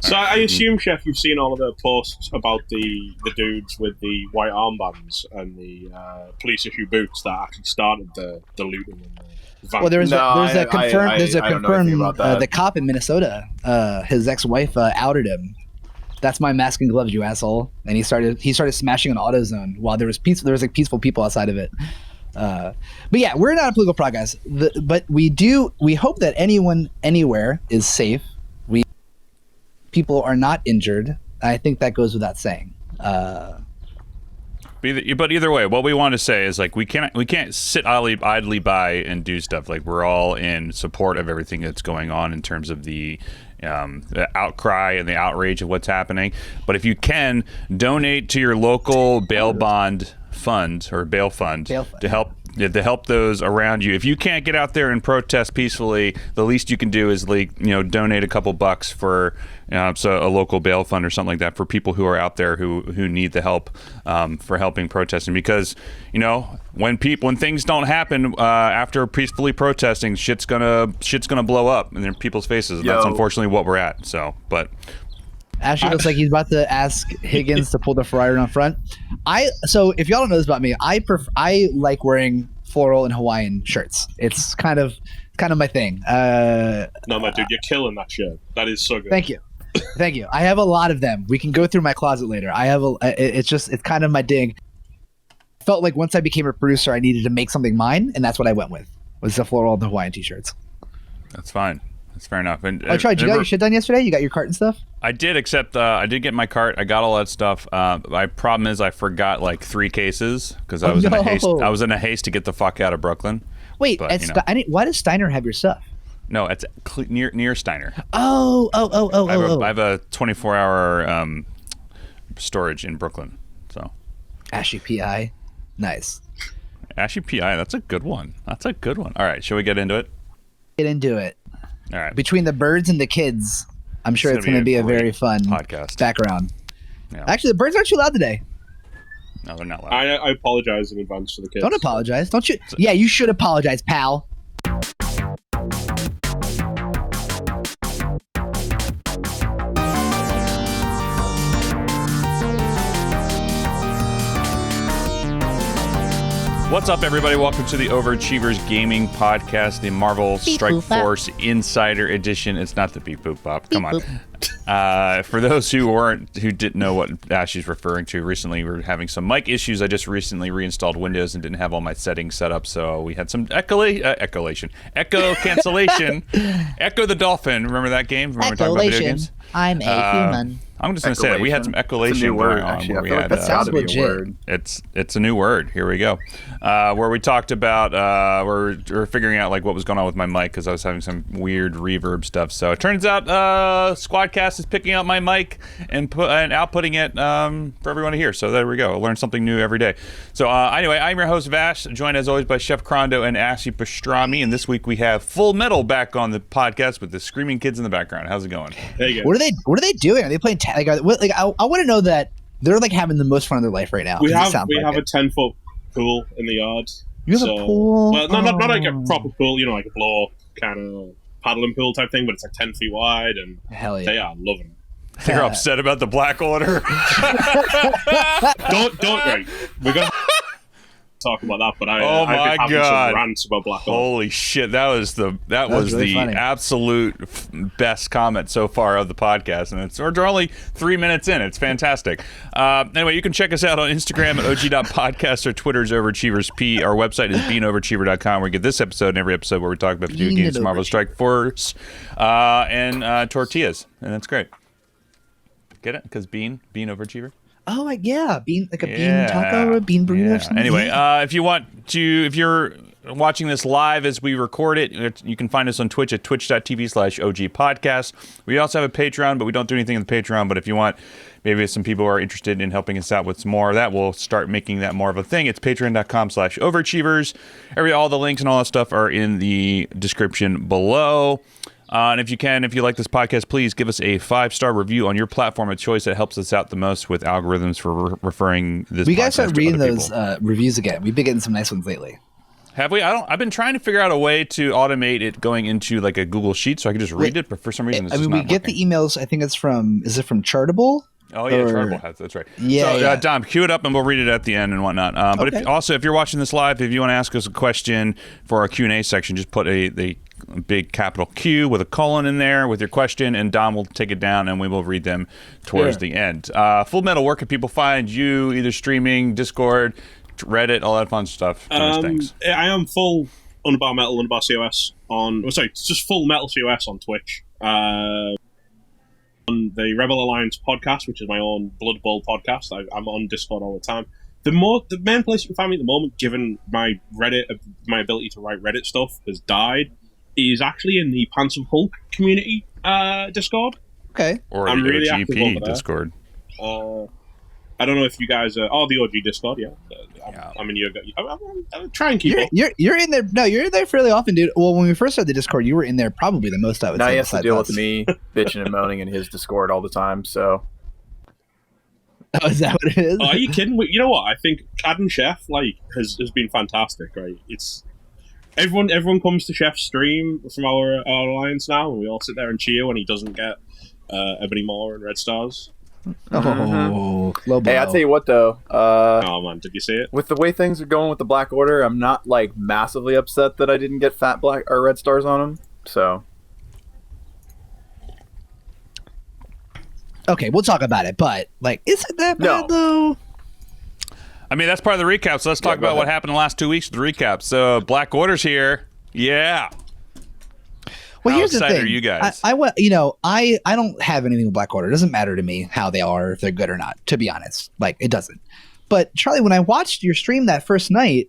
So I assume, Chef, you've seen all of the posts about the dudes with the white armbands and the police issue boots that actually started the looting and the van. Well, there's a confirmed the cop in Minnesota. His ex-wife outed him. That's my mask and gloves, you asshole. And he started smashing an AutoZone while there was peaceful people outside of it. But yeah, we're not a political podcast. But we hope that anyone anywhere is safe. People are not injured. I think that goes without saying. But either way, what we want to say is like we can't sit idly by and do stuff. Like we're all in support of everything that's going on in terms of the outcry and the outrage of what's happening. But if you can donate to your local bail bond fund or bail fund to help those around you. If you can't get out there and protest peacefully, the least you can do is donate a couple bucks for so a local bail fund or something like that for people who are out there who need the help for helping protesting. Because when things don't happen after peacefully protesting, shit's gonna blow up in people's faces. That's unfortunately what we're at. So, but. Ashley looks like he's about to ask Higgins to pull the Ferrari on front. So if y'all don't know this about me, I like wearing floral and Hawaiian shirts. It's kind of my thing. No, my dude, you're killing that shirt. That is so good. Thank you. I have a lot of them. We can go through my closet later. It's kind of my dig. Felt like once I became a producer, I needed to make something mine, and that's what I went with. Was the floral and the Hawaiian t-shirts. That's fine. That's fair enough. And you got your shit done yesterday? You got your cart and stuff? I did, except I did get my cart. I got all that stuff. My problem is I forgot like 3 cases because I was in a haste. I was in a haste to get the fuck out of Brooklyn. Wait, why does Steiner have your stuff? No, it's near Steiner. Oh. I have a 24-hour storage in Brooklyn. So. Ashy PI, nice. Ashy PI, that's a good one. All right, shall we get into it? Get into it. All right. Between the birds and the kids, I'm sure it's going to be a very fun podcast background. Yeah. Actually, the birds aren't too loud today. No, they're not loud. I apologize in advance for the kids. Don't apologize. Don't you? Yeah, you should apologize, pal. What's up, everybody? Welcome to the Overachievers Gaming Podcast, the Marvel Strike Force Insider Edition. It's not the beep boop bop. Come on. For those who didn't know what Ashley's referring to, recently we were having some mic issues. I just recently reinstalled Windows and didn't have all my settings set up, so we had some echo cancellation. Echo the Dolphin. Remember that game? Remember talking about video games? I'm a human. I'm just going to say that we had some echolation word, going on. actually. Where we had, that sounds legit. It's a new word. Here we go. Where we talked about we're figuring out like what was going on with my mic because I was having some weird reverb stuff. So it turns out SquadCast is picking up my mic and outputting it for everyone to hear. So there we go. I learn something new every day. So anyway, I'm your host Vash, joined as always by Chef Crondo and Ashley Pastrami. And this week we have FullMetal back on the podcast with the screaming kids in the background. How's it going? There you go. What are they doing? Are they playing? I want to know that they're like having the most fun of their life right now. We have a 10-foot pool in the yard. You have a pool? Well, not like a proper pool, like a blow kind of paddling pool type thing, but it's like 10 feet wide, and hell yeah. They are loving it. They're upset about the Black Order. don't right. We're gonna talk about that, but I've been having some rants about Black Order. Holy shit, that was really the funny. Absolute best comment so far of the podcast, and we're only 3 minutes in. It's fantastic. Anyway, you can check us out on Instagram at og.podcast or Twitter's OverachieversP. Our website is beanoverachiever.com, where we get this episode and every episode where we talk about video games, Marvel Strike Force, and tortillas, and that's great. Get it? Because bean overachiever. Oh, bean taco or a bean burrito or something. Anyway, if you're watching this live as we record it, you can find us on Twitch at twitch.tv/OGpodcast. We also have a Patreon, but we don't do anything in the Patreon. But if you want, maybe some people are interested in helping us out with some more of that, we'll start making that more of a thing. It's patreon.com/overachievers. All the links and all that stuff are in the description below. And if you like this podcast, please give us a 5-star review on your platform of choice. That helps us out the most with algorithms for referring this podcast to other people. We got to start reading those reviews again. We've been getting some nice ones lately. Have we? I've been trying to figure out a way to automate it going into like a Google Sheet so I can just read it, but for some reason it's just not we get working. the emails. I think it's from. Is it from Chartable? Oh yeah, Chartable has. That's right. Yeah. So Dom, cue it up and we'll read it at the end and whatnot. But if you're watching this live, if you want to ask us a question for our Q&A section, just put the big capital Q with a colon in there with your question, and Dom will take it down and we will read them towards the end. FullMetal, where can people find you? Either streaming, Discord, Reddit, all that fun stuff. Things. I am full underbar metal, underbar COS on. Oh, sorry, it's just FullMetal COS on Twitch. On the Rebel Alliance podcast, which is my own Blood Bowl podcast. I'm on Discord all the time. The main place you can find me at the moment, given my ability to write Reddit stuff has died, is actually in the Pants of Hulk community Discord. Okay. Or I'm the really OGP active over there. Discord. I don't know if you guys are... the OG Discord, yeah. I mean, I'm trying to keep up. You're in there. No, you're in there fairly often, dude. Well, when we first started the Discord, you were in there probably the most, I would say. Now he has to deal with me bitching and moaning in his Discord all the time, so... Oh, is that what it is? Oh, are you kidding? You know what? I think Adam Chef has been fantastic, right? It's... Everyone comes to Chef's stream from our alliance now, and we all sit there and cheer when he doesn't get Ebony Maw and Red Stars. Low blow. Hey, I'll tell you what, though. Oh, man, did you see it? With the way things are going with the Black Order, I'm not, like, massively upset that I didn't get fat black or red stars on them, so... Okay, we'll talk about it, but, like, is it that bad, though? I mean, that's part of the recap, so let's talk about what happened the last 2 weeks of the recap. So, Black Order's here. Yeah. Well, How here's the excited thing. are you guys? I don't have anything with Black Order. It doesn't matter to me how they are, if they're good or not, to be honest. Like, it doesn't. But, Charlie, when I watched your stream that first night,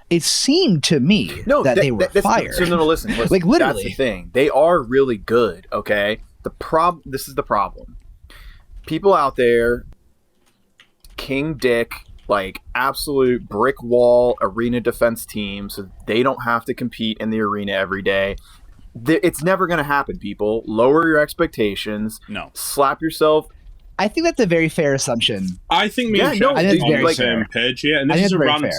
it seemed to me that they were fire. No, listen. Like, literally. That's the thing. They are really good, okay? This is the problem. People out there, King Dick, like absolute brick wall arena defense team, so they don't have to compete in the arena every day. It's never going to happen, people. Lower your expectations. No. Slap yourself. I think that's a very fair assumption. I think me and Chef I think it's are on very the same page here, and this is a rant.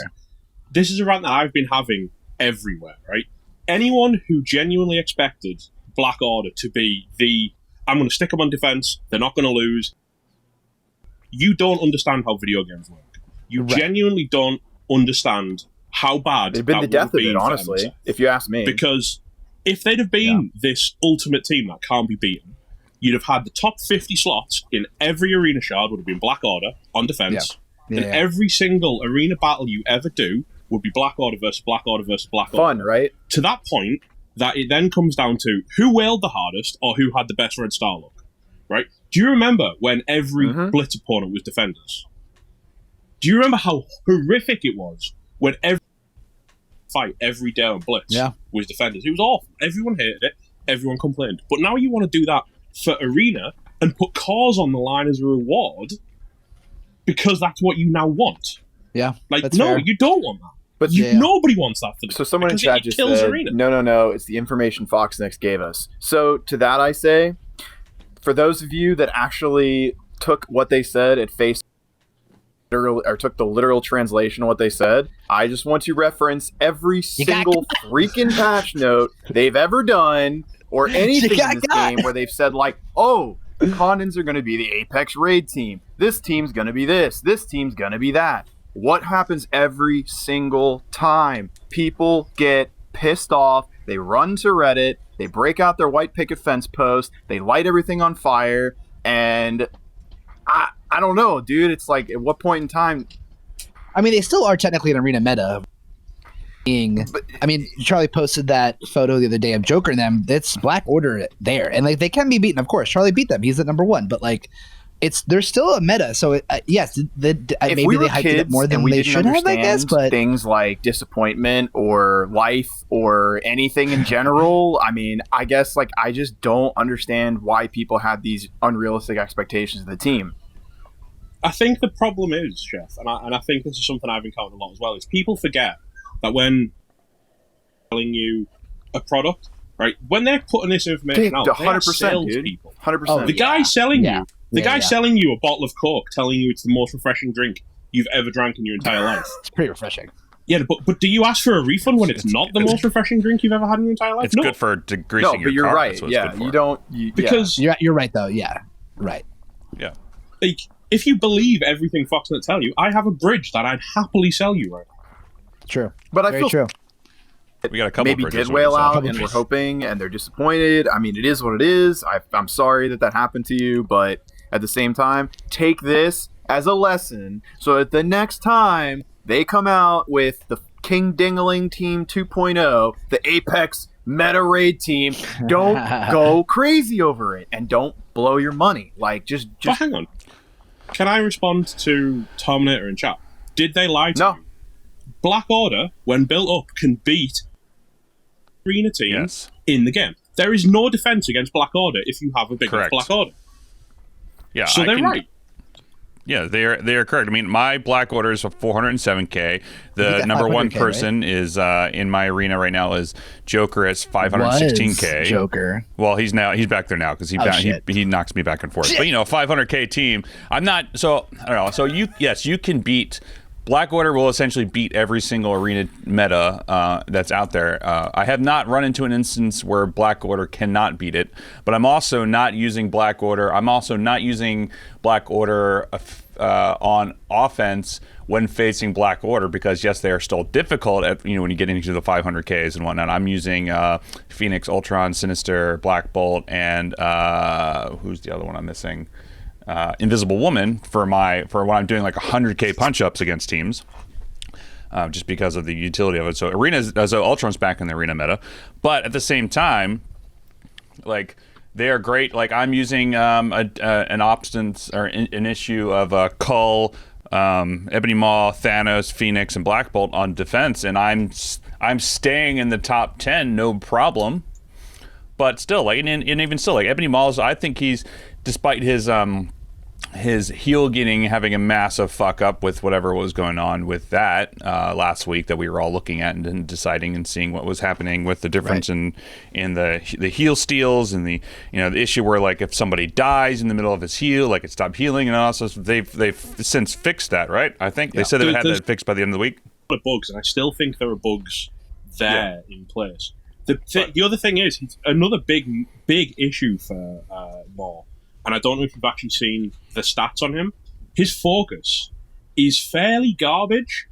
This is a rant that I've been having everywhere, right? Anyone who genuinely expected Black Order to be I'm going to stick them on defense, they're not going to lose, you don't understand how video games work. You genuinely don't understand how bad they've been the death of it, honestly, if you ask me. Because if they'd have been this ultimate team that can't be beaten, you'd have had the top 50 slots in every arena shard would have been Black Order on defense, and every single arena battle you ever do would be Black Order versus Black Order versus Black Order. Fun, right? To that point, that it then comes down to who wailed the hardest or who had the best red star look, right? Do you remember when every Blitz opponent was defenders? Do you remember how horrific it was when every fight every day on Blitz was defenders? It was awful. Everyone hated it. Everyone complained. But now you want to do that for Arena and put cores on the line as a reward because that's what you now want. Yeah, like, no, you don't want that. But nobody wants that for them. So someone in chat just said, Arena. No, it's the information Fox Next gave us. So to that I say, for those of you that actually took what they said at face or took the literal translation of what they said, I just want to reference every single freaking patch note they've ever done or anything in this game where they've said, like, oh, the Condons are going to be the Apex Raid team. This team's going to be this. This team's going to be that. What happens every single time? People get pissed off. They run to Reddit. They break out their white picket fence post. They light everything on fire. And I don't know, dude. It's like, at what point in time? I mean, they still are technically an arena meta. I mean, Charlie posted that photo the other day of Joker and them. It's Black Order there. And like, they can be beaten, of course. Charlie beat them. He's at number one. But like, they're still a meta. So yes, maybe they hyped it up more than they should have, I guess. But things like disappointment or life or anything in general, I mean, I guess like I just don't understand why people have these unrealistic expectations of the team. I think the problem is, Chef, and I think this is something I've encountered a lot as well, is people forget that when selling you a product, right, when they're putting this information out, 100%, dude. 100%. The guy selling you, selling you a bottle of Coke, telling you it's the most refreshing drink you've ever drank in your entire life. It's pretty refreshing. Yeah, but do you ask for a refund when it's not the most refreshing drink you've ever had in your entire life? It's good for degreasing your car. Right. Yeah, you don't... because you're right, though. Yeah, right. Yeah. Like, if you believe everything Foxnet tell you, I have a bridge that I'd happily sell you right now. True. But I feel true. We got a couple maybe did whale out, and we're hoping, and they're disappointed. I mean, it is what it is. I'm sorry that happened to you, but at the same time, take this as a lesson so that the next time they come out with the King Dingaling Team 2.0, the Apex Meta Raid team, don't go crazy over it and don't blow your money. Like, just But hang on. Can I respond to Terminator in chat? Did they lie to you? Black Order, when built up, can beat arena team in the game. There is no defense against Black Order if you have a big Black Order. Yeah, so they're right. Yeah, they are correct. I mean, my Black Order is 407k. The number one person is in my arena right now is Joker at 516k. Joker. Well, he's back there now because he knocks me back and forth. Shit. But 500k team. I'm not. So I don't know. So you can beat. Black Order will essentially beat every single arena meta that's out there. I have not run into an instance where Black Order cannot beat it, but I'm also not using Black Order. I'm also not using Black Order on offense when facing Black Order because, yes, they are still difficult at, when you get into the 500Ks and whatnot. I'm using Phoenix, Ultron, Sinister, Black Bolt, and who's the other one I'm missing? Invisible Woman for when I'm doing like 100k punch-ups against teams, just because of the utility of it. So Ultron's back in the arena meta, but at the same time, like they are great. Like I'm using an obstance or an issue of Cull, Ebony Maw, Thanos, Phoenix, and Black Bolt on defense, and I'm staying in the top 10, no problem. But still, like, and even still, like Ebony Maw, I think he's, despite his heel having a massive fuck up with whatever was going on with that last week that we were all looking at and deciding and seeing what was happening with the difference in the heel steals and the the issue where like if somebody dies in the middle of his heal, like it stopped healing, and also they've since fixed that, right? I think they said they had that fixed by the end of the week. Bugs, and I still think there are bugs there in place. The other thing is another big issue for Maw. And I don't know if you've actually seen the stats on him. His focus is fairly garbage.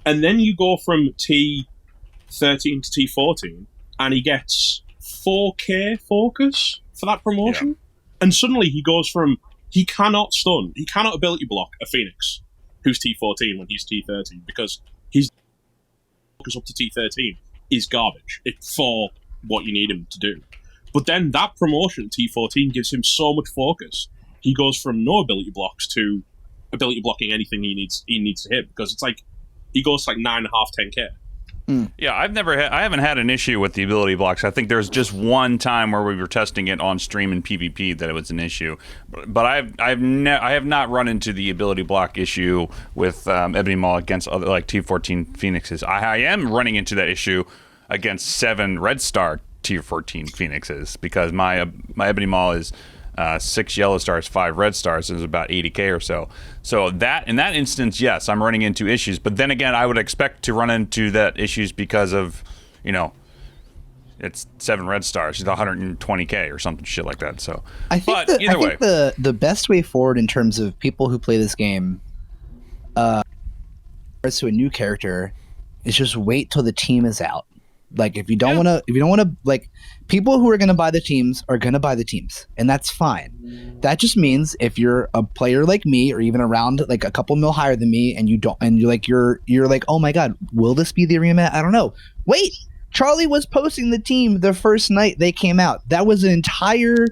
And then you go from T13 to T14, and he gets 4K focus for that promotion. Yeah. And suddenly he goes from, he cannot stun, he cannot ability block a Phoenix, who's T14 when he's T13, because his focus up to T13 is garbage. It's for what you need him to do. But then that promotion, T14, gives him so much focus. He goes from no ability blocks to ability blocking anything he needs to hit, because it's like he goes to like 9.5, 10k. Yeah, I haven't had an issue with the ability blocks. I think there's just one time where we were testing it on stream in PvP that it was an issue, but I have not run into the ability block issue with Ebony Maw against other like T14 Phoenixes. I am running into that issue against 7 Red Star T14 Phoenixes because my Ebony Maw is 6 yellow stars, 5 red stars, is about 80k or so. So that in that instance, yes, I'm running into issues. But then again, I would expect to run into that issues because of, it's 7 red stars, it's 120k or something shit like that. So I think the best way forward in terms of people who play this game, to a new character, is just wait till the team is out. Like if you don't want to, like people who are going to buy the teams are going to buy the teams, and that's fine. That just means if you're a player like me, or even around like a couple mil higher than me, and you're like, oh my god, will this be the arena? I don't know. Wait, Charlie was posting the team the first night they came out. That was an entire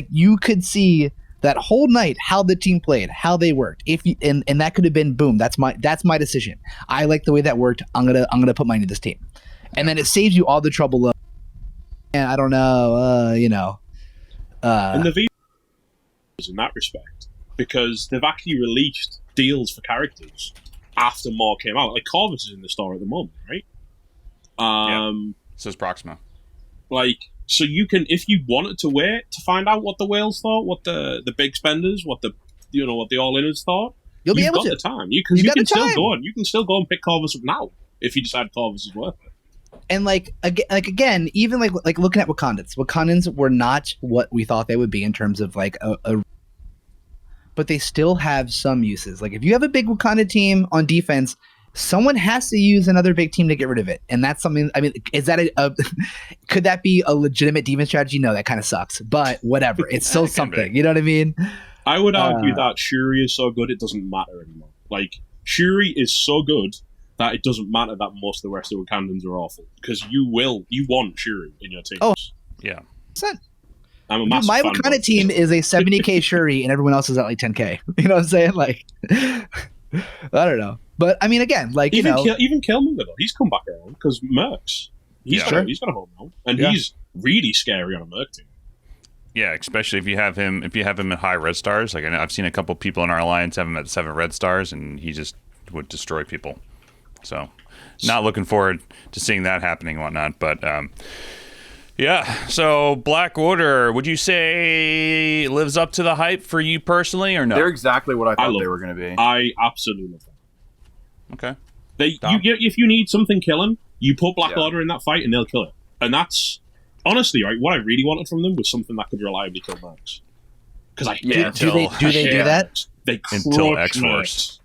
you could see that whole night how the team played, how they worked. And that could have been boom. That's my decision. I like the way that worked. I'm gonna put money into this team. And then it saves you all the trouble of, and I don't know, And the V in that respect, because they've actually released deals for characters after more came out. Like Corvus is in the store at the moment, right? Says Proxima. So you can, if you wanted to wait to find out what the whales thought, what the big spenders, what the all-inners thought, You'll be able to. You've got the time. You can still go and pick Corvus up now if you decide Corvus is worth it. And again, even like looking at Wakandans were not what we thought they would be in terms of like but they still have some uses. Like if you have a big Wakanda team on defense, someone has to use another big team to get rid of it. And that's something, I mean, is that could that be a legitimate defense strategy? No, that kind of sucks, but whatever. It's still something, you know what I mean? I would argue that Shuri is so good, it doesn't matter anymore. Like Shuri is so good that it doesn't matter that most of the rest of the Wakandans are awful, because you want Shuri in your teams. Oh, yeah. I'm a massive my fan Wakanda team is a 70k Shuri, and everyone else is at like 10k. You know what I'm saying? Like, I don't know, but I mean, again, like even Killmonger though, he's come back around because Mercs. He's got a home now, and he's really scary on a Merc team. Yeah, especially if you have him at high red stars. Like I've seen a couple people in our alliance have him at 7 red stars, and he just would destroy people. So, not looking forward to seeing that happening and whatnot. But yeah, so Black Order, would you say lives up to the hype for you personally, or no? They're exactly what I thought they were going to be. I absolutely love them. Okay. If you need something killing, you put Black Order in that fight, and they'll kill it. And that's honestly, right, what I really wanted from them was something that could reliably kill Mercs. Because do they do that? They until crush Mercs.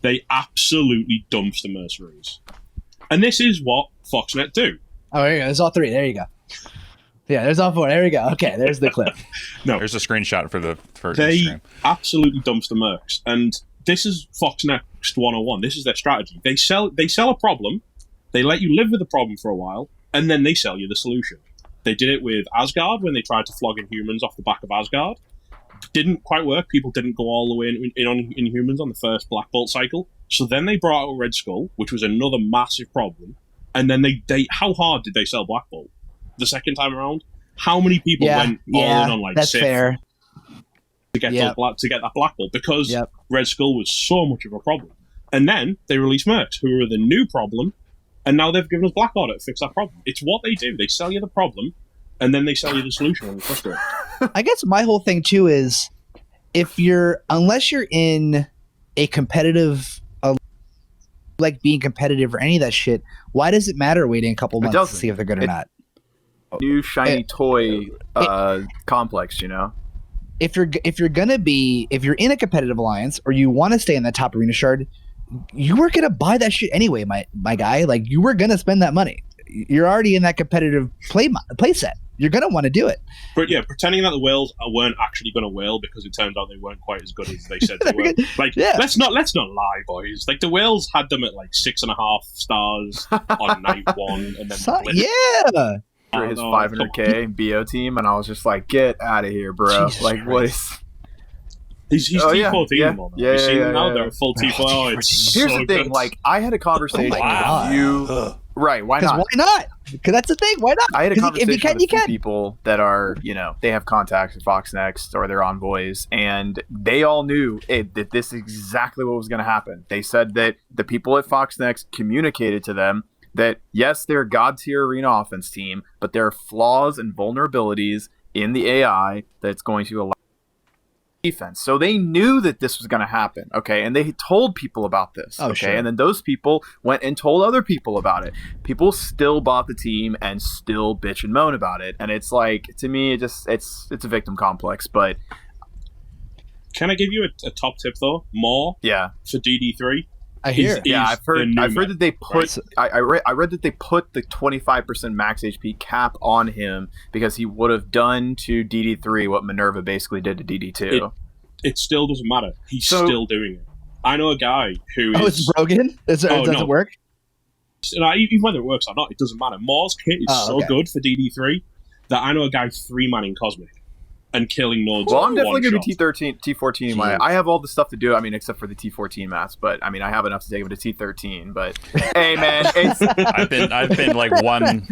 They absolutely dumpster mercenaries. And this is what Foxnet do. Oh, there you go. There's all 3. There you go. Yeah, there's all 4. There we go. Okay, there's the clip. No, there's a screenshot for they Instagram. Absolutely dumpster mercs. And this is Foxnet 101. This is their strategy. They sell a problem, they let you live with the problem for a while, and then they sell you the solution. They did it with Asgard when they tried to flog Inhumans off the back of Asgard. Didn't quite work. People didn't go all the way in on Inhumans on the first Black Bolt cycle. So then they brought out Red Skull, which was another massive problem. And then they how hard did they sell Black Bolt the second time around? How many people went all in on like that's Sith fair. to get that Black Bolt because Red Skull was so much of a problem. And then they released Mercs, who are the new problem, and now they've given us Black Order to fix that problem. It's what they do. They sell you the problem, and then they sell you the solution when you're frustrated. I guess my whole thing too is unless you're in a competitive, like being competitive or any of that shit, why does it matter waiting a couple months to see if they're good or not? New shiny toy complex, you know? If you're in a competitive alliance or you want to stay in the top arena shard, you were gonna buy that shit anyway, my guy. Like you were gonna spend that money. You're already in that competitive play set. You're gonna want to do it. But yeah, pretending that the whales weren't actually gonna whale because it turned out they weren't quite as good as they said they were. Like, let's not lie, boys. Like the whales had them at like 6.5 stars on night 1, and then for his 500k BO team, and I was just like, get out of here, bro. Jesus like, Christ. what is? He's T14 now. You see them now? They're full T4. Here's the thing. Like, I had a conversation with you. Right? Why not? Why not? Because that's the thing. Why not? I had a conversation with a few people that are, they have contacts with Fox Next or they're envoys, and they all knew that this is exactly what was going to happen. They said that the people at Fox Next communicated to them that yes, they're a god tier arena offense team, but there are flaws and vulnerabilities in the AI that's going to allow defense. So they knew that this was going to happen, okay? And they told people about this, okay? Sure. And then those people went and told other people about it. People still bought the team and still bitch and moan about it. And it's like, to me, it's a victim complex, but... Can I give you a top tip, though? More for DD3? I hear. I've heard that they put. Right? I read that they put the 25% max HP cap on him because he would have done to DD3 what Minerva basically did to DD2. It still doesn't matter. He's still doing it. I know a guy who is. Oh, it's broken. Does it work? Even whether it works or not, it doesn't matter. Moore's kit is good for DD3 that I know a guy 3-manning Cosmic and killing nodes. Well, I'm definitely going to be T14. I have all the stuff to do. I mean, except for the T14 maps, but I mean, I have enough to take him to T13. But hey, man, I've been like one.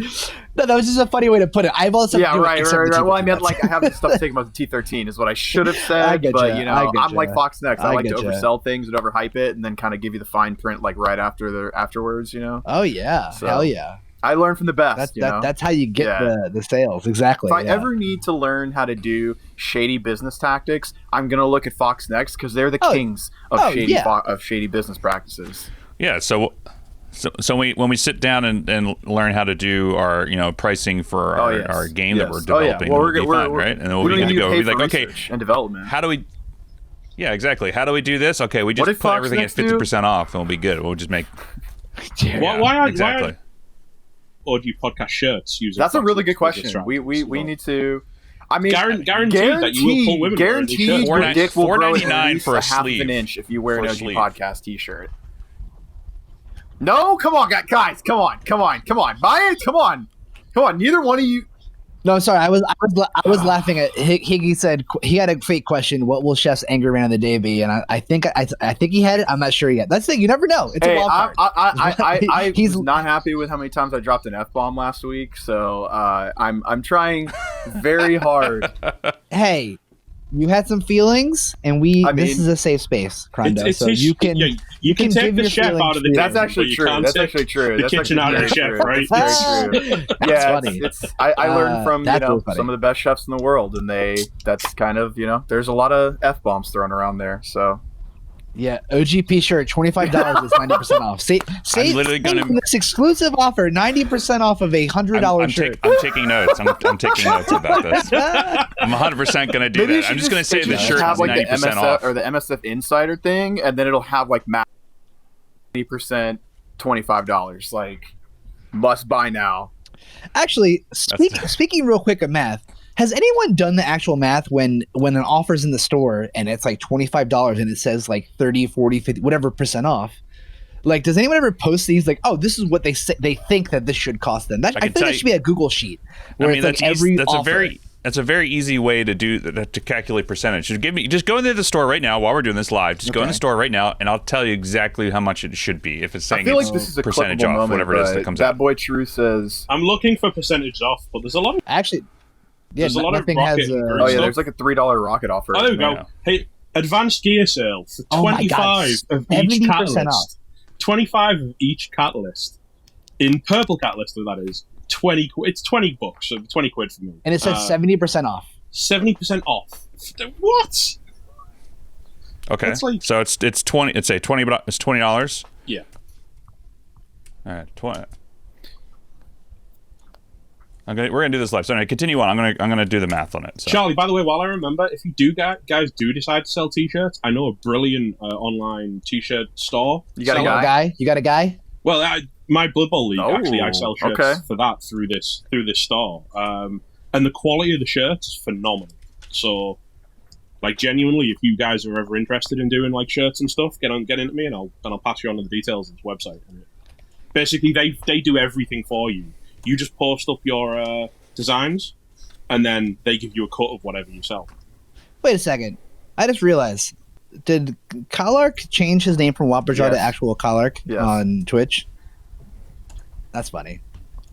No, that was just a funny way to put it. I have all the stuff. Yeah, right. Well, I meant like I have the stuff to take him up to T13 is what I should have said. But I'm like Fox Next. I like to oversell things and overhype it, and then kind of give you the fine print like right afterwards. Oh yeah, hell yeah. I learn from the best. That's how you get the sales. Exactly. If I ever need to learn how to do shady business tactics, I'm gonna look at Fox Next because they're the kings of shady business practices. Yeah. So when we sit down and learn how to do our pricing for our game that we're developing, we'll be fine, right? And then we'll be good to go. We'll be like, okay, and development. How do we? Yeah, exactly. How do we do this? Okay, we just put everything at 50% off, and we'll be good. We'll just make. Why or do you podcast shirts using? That's a really good question. We need to. I mean, guaranteed that you will pull women. Guaranteed your dick will grow at least for a half of sleeve. an inch if you wear an OG podcast T-shirt. No, come on, guys, come on, buy it, come on. Neither one of you. No, sorry, I was laughing at Higgy said he had a fake question. What will Chef's angry rant of the day be? And I think he had it. I'm not sure yet. That's the thing. You never know. It's a wild card. I was not happy with how many times I dropped an F-bomb last week. So I'm trying very hard. Hey, you had some feelings, and this is a safe space, Crondo. So you can take the chef out of the kitchen. That's actually true. That's actually true. The kitchen out of the chef, right? Very true. That's funny. I learned from some of the best chefs in the world, and that's kind of there's a lot of F-bombs thrown around there. So. Yeah, OGP shirt, $25 is 90% off. Save from this exclusive offer, 90% off of $100 shirt. I'm taking notes. I'm taking notes about this. I'm 100% going to do that. I'm just going to say the shirt is 90% off. Or the MSF Insider thing, and then it'll have 90%, $25. Like, must buy now. Actually, speaking real quick of math, has anyone done the actual math when an offer's in the store and it's like $25 and it says like 30, 40, 50, whatever percent off? Like, does anyone ever post these like, oh, this is what they think that this should cost them? I think that should be a Google sheet where it's like every offer. That's a very easy way to calculate percentage. Just go into the store right now while we're doing this live. Just go in the store right now, and I'll tell you exactly how much it should be. If it's saying this is a percentage off, moment, whatever it is that comes out. That boy True says, I'm looking for percentage off, but there's a lot of there's a lot of rocket. There's like a $3 rocket offer. Oh, there we go. Yeah. Hey, advanced gear sale for 25 of each catalyst. Off. 25 of each catalyst. In purple catalyst, that is. 20. It's $20, so 20 quid for me. And it says 70% off. 70% off. What? Okay. So it's 20. It's a 20. It's $20. Yeah. All right. 20. We're gonna do this live. So anyway, continue on. I'm gonna do the math on it. So. Charlie, by the way, while I remember, if you guys do decide to sell T-shirts, I know a brilliant online T-shirt store. You got a guy? You got a guy? Well, my Blood Bowl league actually, I sell shirts for that through this store, and the quality of the shirts is phenomenal. So, like, genuinely, if you guys are ever interested in doing like shirts and stuff, get into me, and I'll pass you on the details of this website. Basically, they do everything for you. You just post up your designs, and then they give you a cut of whatever you sell. Wait a second. I just realized, did Kalark change his name from Wapperjaw to actual Kalark on Twitch? That's funny.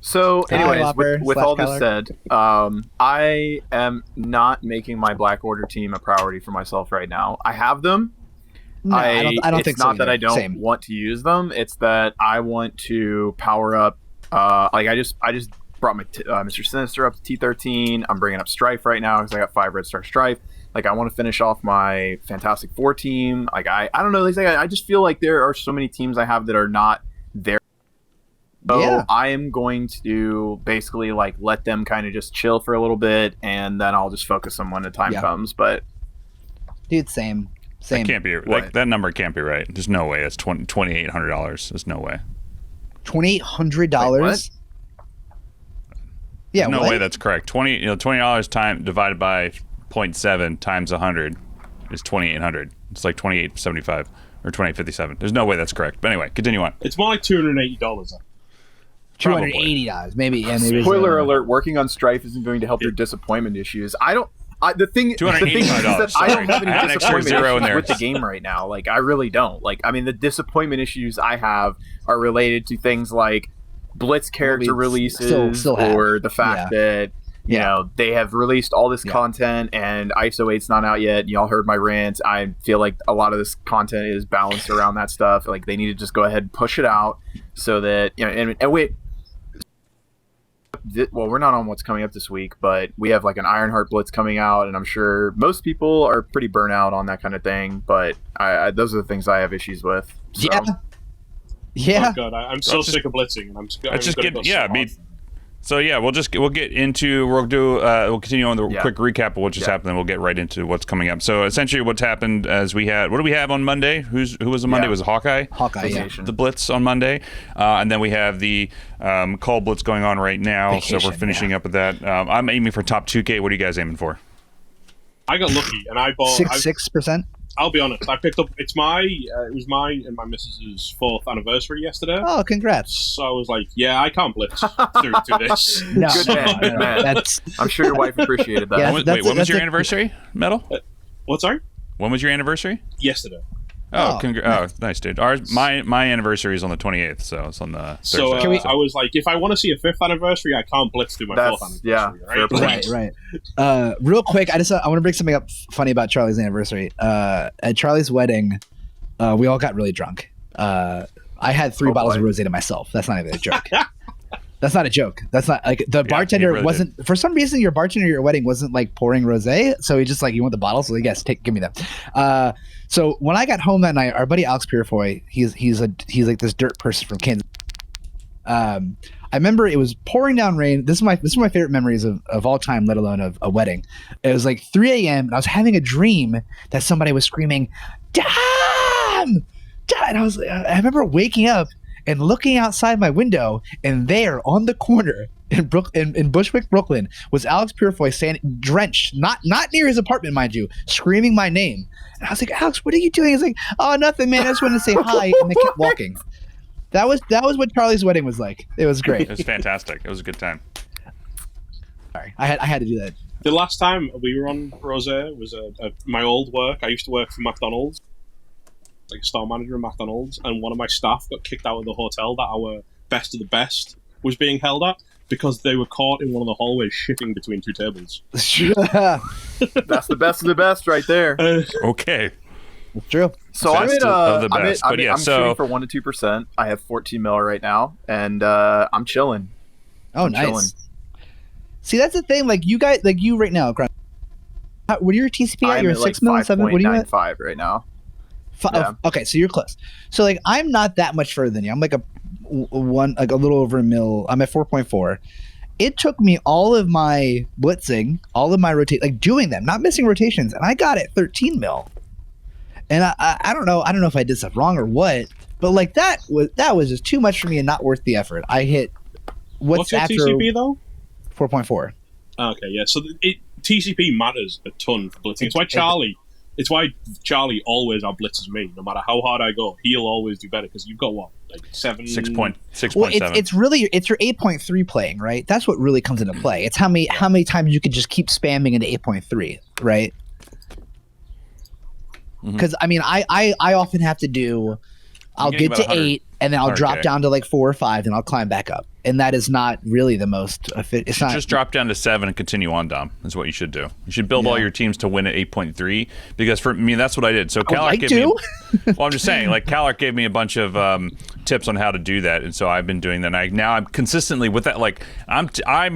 So, anyways, with all this said, I am not making my Black Order team a priority for myself right now. I have them. No, I don't think so. It's not that I don't want to use them. It's that I want to power up. I just brought my Mr. Sinister up to T13. I'm bringing up Strife right now because I got 5 Red Star Strife. Like, I want to finish off my Fantastic Four team. Like, I don't know. I just feel like there are so many teams I have that are not there. So I am going to basically like let them kind of just chill for a little bit, and then I'll just focus on when the time comes. But dude, same. That can't be like that number can't be right. There's no way. It's $2,800. There's no way. $2,800. Yeah, no way that's correct. $20 time divided by 0.7 times 100 is 2,800. It's like 2,875 or 2,857. There's no way that's correct. But anyway, continue on. It's more like $280. $280, maybe. And spoiler alert: working on Strife isn't going to help your disappointment issues. The thing is that I don't have any disappointment issues with the game right now. Like, I really don't. Like, I mean, the disappointment issues I have are related to things like Blitz character releases or the fact that you know they have released all this content and ISO 8's not out yet. Y'all heard my rant. I feel like a lot of this content is balanced around that stuff. Like, they need to just go ahead and push it out so that and wait. well, we're not on what's coming up this week, but we have like an IronHeart Blitz coming out, and I'm sure most people are pretty burnt out on that kind of thing. But those are the things I have issues with. So. Yeah. Oh God, I'm so sick of blitzing, and I'm just gonna get go So yeah, we'll continue on the quick recap of what just happened, and we'll get right into what's coming up. So essentially, what's happened as what do we have on Monday? Who was on Monday? Was it Hawkeye? Hawkeye, yeah. The Blitz on Monday, and then we have the Call Blitz going on right now. So we're finishing up with that. I'm aiming for top 2K. What are you guys aiming for? I got lucky, and I bought 6%. I'll be honest. I picked up. It was mine and my missus's 4th anniversary yesterday. Oh, congrats! So I was like, yeah, I can't blitz through this. No, good man. I'm sure your wife appreciated that. Yeah, when was your anniversary, Metal? What? Sorry. When was your anniversary? Yesterday. Nice, dude. My anniversary is on the 28th, so it's on the so Thursday. I was like, if I want to see a 5th anniversary, I can't blitz through my 4th anniversary. Right. Real quick, I want to bring something up funny about Charlie's anniversary. At Charlie's wedding, we all got really drunk. I had 3 bottles of rosé to myself. That's not even a joke. That's not a joke. That's not like the bartender really wasn't for some reason. Your bartender at your wedding wasn't like pouring rosé, so he just like, you want the bottle? So like, yes, give me that. So when I got home that night, our buddy Alex Purifoy, he's like this dirt person from Kansas. I remember it was pouring down rain. This is my favorite memories of all time, let alone of a wedding. It was like 3 a.m. and I was having a dream that somebody was screaming, "Damn!" And I remember waking up and looking outside my window, and there on the corner in Bushwick, Brooklyn, was Alex Purifoy standing drenched, not near his apartment, mind you, screaming my name. And I was like, "Alex, what are you doing?" He's like, "Oh, nothing, man. I just wanted to say hi," and they kept walking. That was what Charlie's wedding was like. It was great. It was fantastic. It was a good time. Sorry, I had to do that. The last time we were on rosé was my old work. I used to work for McDonald's, like a store manager in McDonald's, and one of my staff got kicked out of the hotel that our best of the best was being held at because they were caught in one of the hallways shitting between 2 tables. That's the best of the best right there. Okay. It's true. So I'm shooting for 1 to 2%. I have 14 mil right now, and I'm chilling. Oh, nice. Chilling. See, that's the thing. Like you guys, like you right now, what are your TCP at? You're 6 mil, 7. What are you at? 5 right now. Okay, so you're close. So like I'm not that much further than you. I'm like a little over a mil. I'm at 4.4. It took me all of my blitzing, all of my doing them, not missing rotations, and I got it 13 mil. And I don't know if I did stuff wrong or what, but like that was just too much for me and not worth the effort. I hit what's your TCP though? 4.4. Okay, yeah. So TCP matters a ton for blitzing. It's why Charlie always outblitzes me. No matter how hard I go, he'll always do better because you've got what, like 6.7. Well, it's your 8.3 playing, right? That's what really comes into play. It's how many times you could just keep spamming into 8.3, right? Because I mean, I often have to do. I'll get to 8, and then I'll drop down to like 4 or 5, and I'll climb back up. And that is not really the most. It's not just drop down to 7 and continue on, Dom. Is what you should do. You should build all your teams to win at 8.3 because for me that's what I did. So Calart gave me. Well, I'm just saying, like Calart gave me a bunch of tips on how to do that, and so I've been doing that. Now I'm consistently with that. Like I'm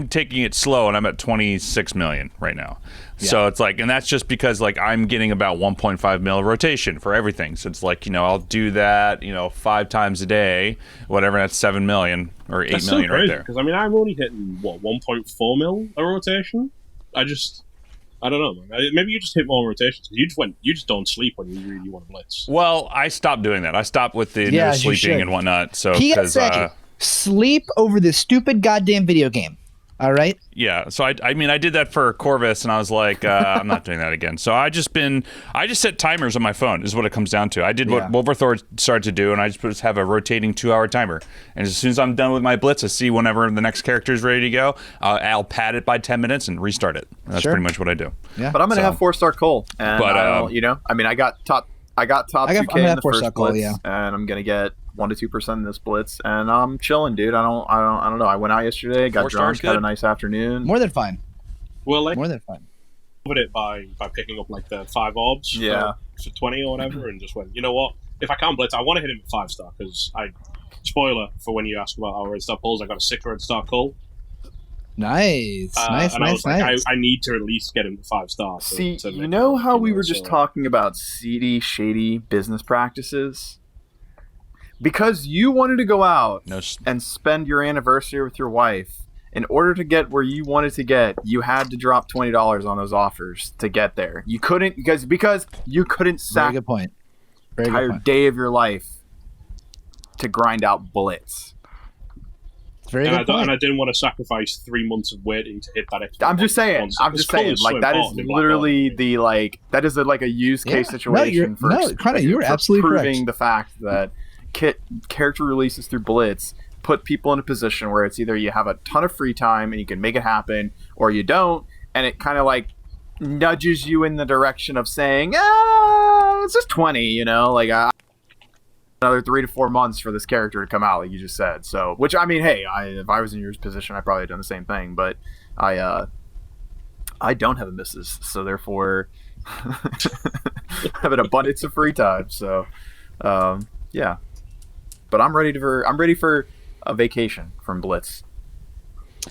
taking it slow, and I'm at 26 million right now. Yeah. So it's like, and that's just because like I'm getting about 1.5 mil rotation for everything. So it's like, I'll do that, 5 times a day, whatever. That's 7 million or 8 million right there. Because I mean, I'm only hitting 1.4 mil a rotation. I don't know, man. Maybe you just hit more rotations. You just don't sleep when you really want to blitz. Well, I stopped doing that. I stopped with the no sleeping and whatnot. So PSA, sleep over this stupid goddamn video game. All right. Yeah. So I did that for Corvus, and I was like, I'm not doing that again. So I just set timers on my phone. Is what it comes down to. I did what Wolverthor started to do, and I just have a rotating 2-hour timer. And as soon as I'm done with my blitz, I see whenever the next character is ready to go, I'll pad it by 10 minutes and restart it. That's pretty much what I do. Yeah. But I'm gonna have 4-star Cole, and I got top 2K in the first blitz, and I'm gonna get 1 to 2% in this blitz, and I'm chilling, dude. I don't know. I went out yesterday, got drunk, had a nice afternoon. More than fine. Well, like more than fine. Covered it by picking up like the 5 orbs for 20 or whatever, and just went, you know what? If I can't blitz, I want to hit him at 5-star because spoiler for when you ask about our red star pulls, I got a 6 red star cull. Nice. I need to at least get him to 5 stars. See, you know how we were just talking about seedy, shady business practices? Because you wanted to go out and spend your anniversary with your wife, in order to get where you wanted to get, you had to drop $20 on those offers to get there. You couldn't, because you couldn't sack Very good point. an entire day of your life to grind out blitz. Very good point. And I didn't want to sacrifice 3 months of waiting to hit that extra. I'm just saying. Like, that is literally that is like a use case situation for you're absolutely proving correct. the fact that character releases through blitz put people in a position where it's either you have a ton of free time and you can make it happen, or you don't, and it kind of like nudges you in the direction of saying, it's just 20, like another 3 to 4 months for this character to come out, like you just said. So, which, I mean, hey, if I was in your position, I'd probably have done the same thing, but I don't have a missus, so therefore I have an abundance of free time. So, yeah, but I'm ready for a vacation from Blitz.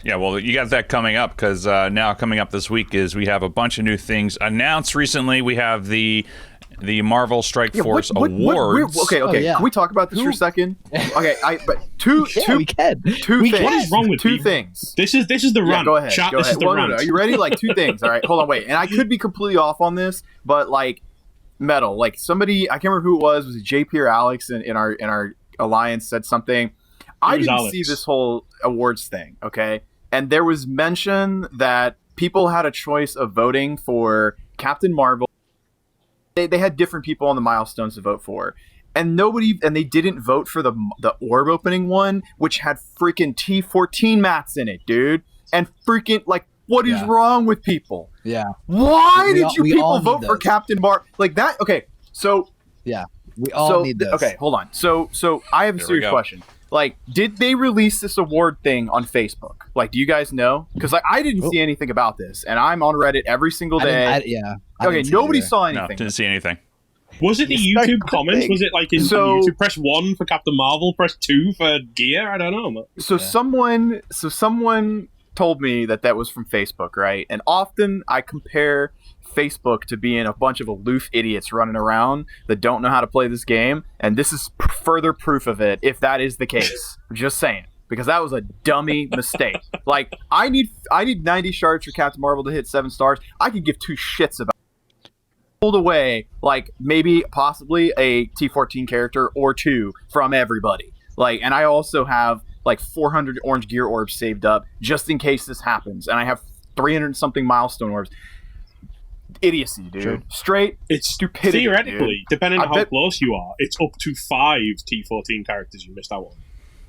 Yeah, well, you got that coming up, because now coming up this week is we have a bunch of new things announced recently. We have the Marvel Strike Force Awards. Okay. Can we talk about this for a second? Okay, we can. What is wrong with two things? This is the run. Go ahead. This is the run. Are you ready? Like, 2 things. All right, hold on, wait. And I could be completely off on this, but like Metal, like somebody, I can't remember who it was it JP or Alex in our alliance said something. I didn't see this whole awards thing, okay? And there was mention that people had a choice of voting for Captain Marvel. They had different people on the milestones to vote for. And they didn't vote for the orb opening one, which had freaking T14 mats in it, dude. And freaking, like, what is wrong with people? Yeah. Why did you people vote for Captain Marvel? Like that? Okay, so... Yeah, we all need this. Okay, hold on. So I have a serious question. Like, did they release this award thing on Facebook? Like, do you guys know? Because like, I didn't see anything about this, and I'm on Reddit every single day. Okay, nobody saw anything. No, didn't see anything. Was it the YouTube comments? Was it like in YouTube? Press 1 for Captain Marvel, press 2 for gear? I don't know. So someone told me that was from Facebook, right? And often I compare Facebook to being a bunch of aloof idiots running around that don't know how to play this game, and this is further proof of it if that is the case. Just saying, because that was a dummy mistake. Like, I need 90 shards for Captain Marvel to hit 7 stars. I could give 2 shits about it. Pulled away, like, maybe possibly a T14 character or 2 from everybody. Like, and I also have like 400 orange gear orbs saved up just in case this happens, and I have 300 something milestone orbs. Idiocy, dude. Sure. Straight, it's stupidity. Theoretically, dude. Depending on how close you are, it's up to 5 T14 characters you missed out on.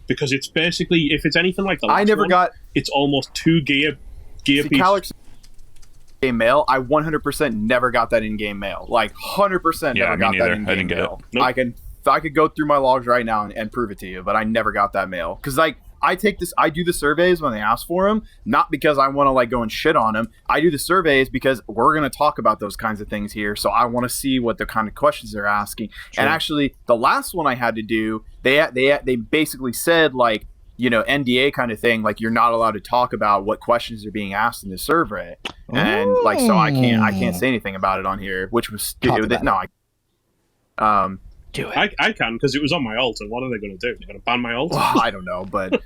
Because it's basically, if it's anything like the last one, it's almost 2 gear pieces. Calyx in-game mail, I 100% never got that in-game mail. Like, 100% never got that in-game mail. Nope. I could go through my logs right now and prove it to you, but I never got that mail. Because, like, I do the surveys when they ask for them, not because I want to like go and shit on them. I do the surveys because we're going to talk about those kinds of things here. So I want to see what the kind of questions they're asking. Sure. And actually, the last one I had to do, they basically said like, NDA kind of thing, like you're not allowed to talk about what questions are being asked in the survey, and like so I can't say anything about it on here, which was stupid. No, do it. I can, because it was on my altar. What are they going to do? They're going to ban my altar? Well, I don't know, but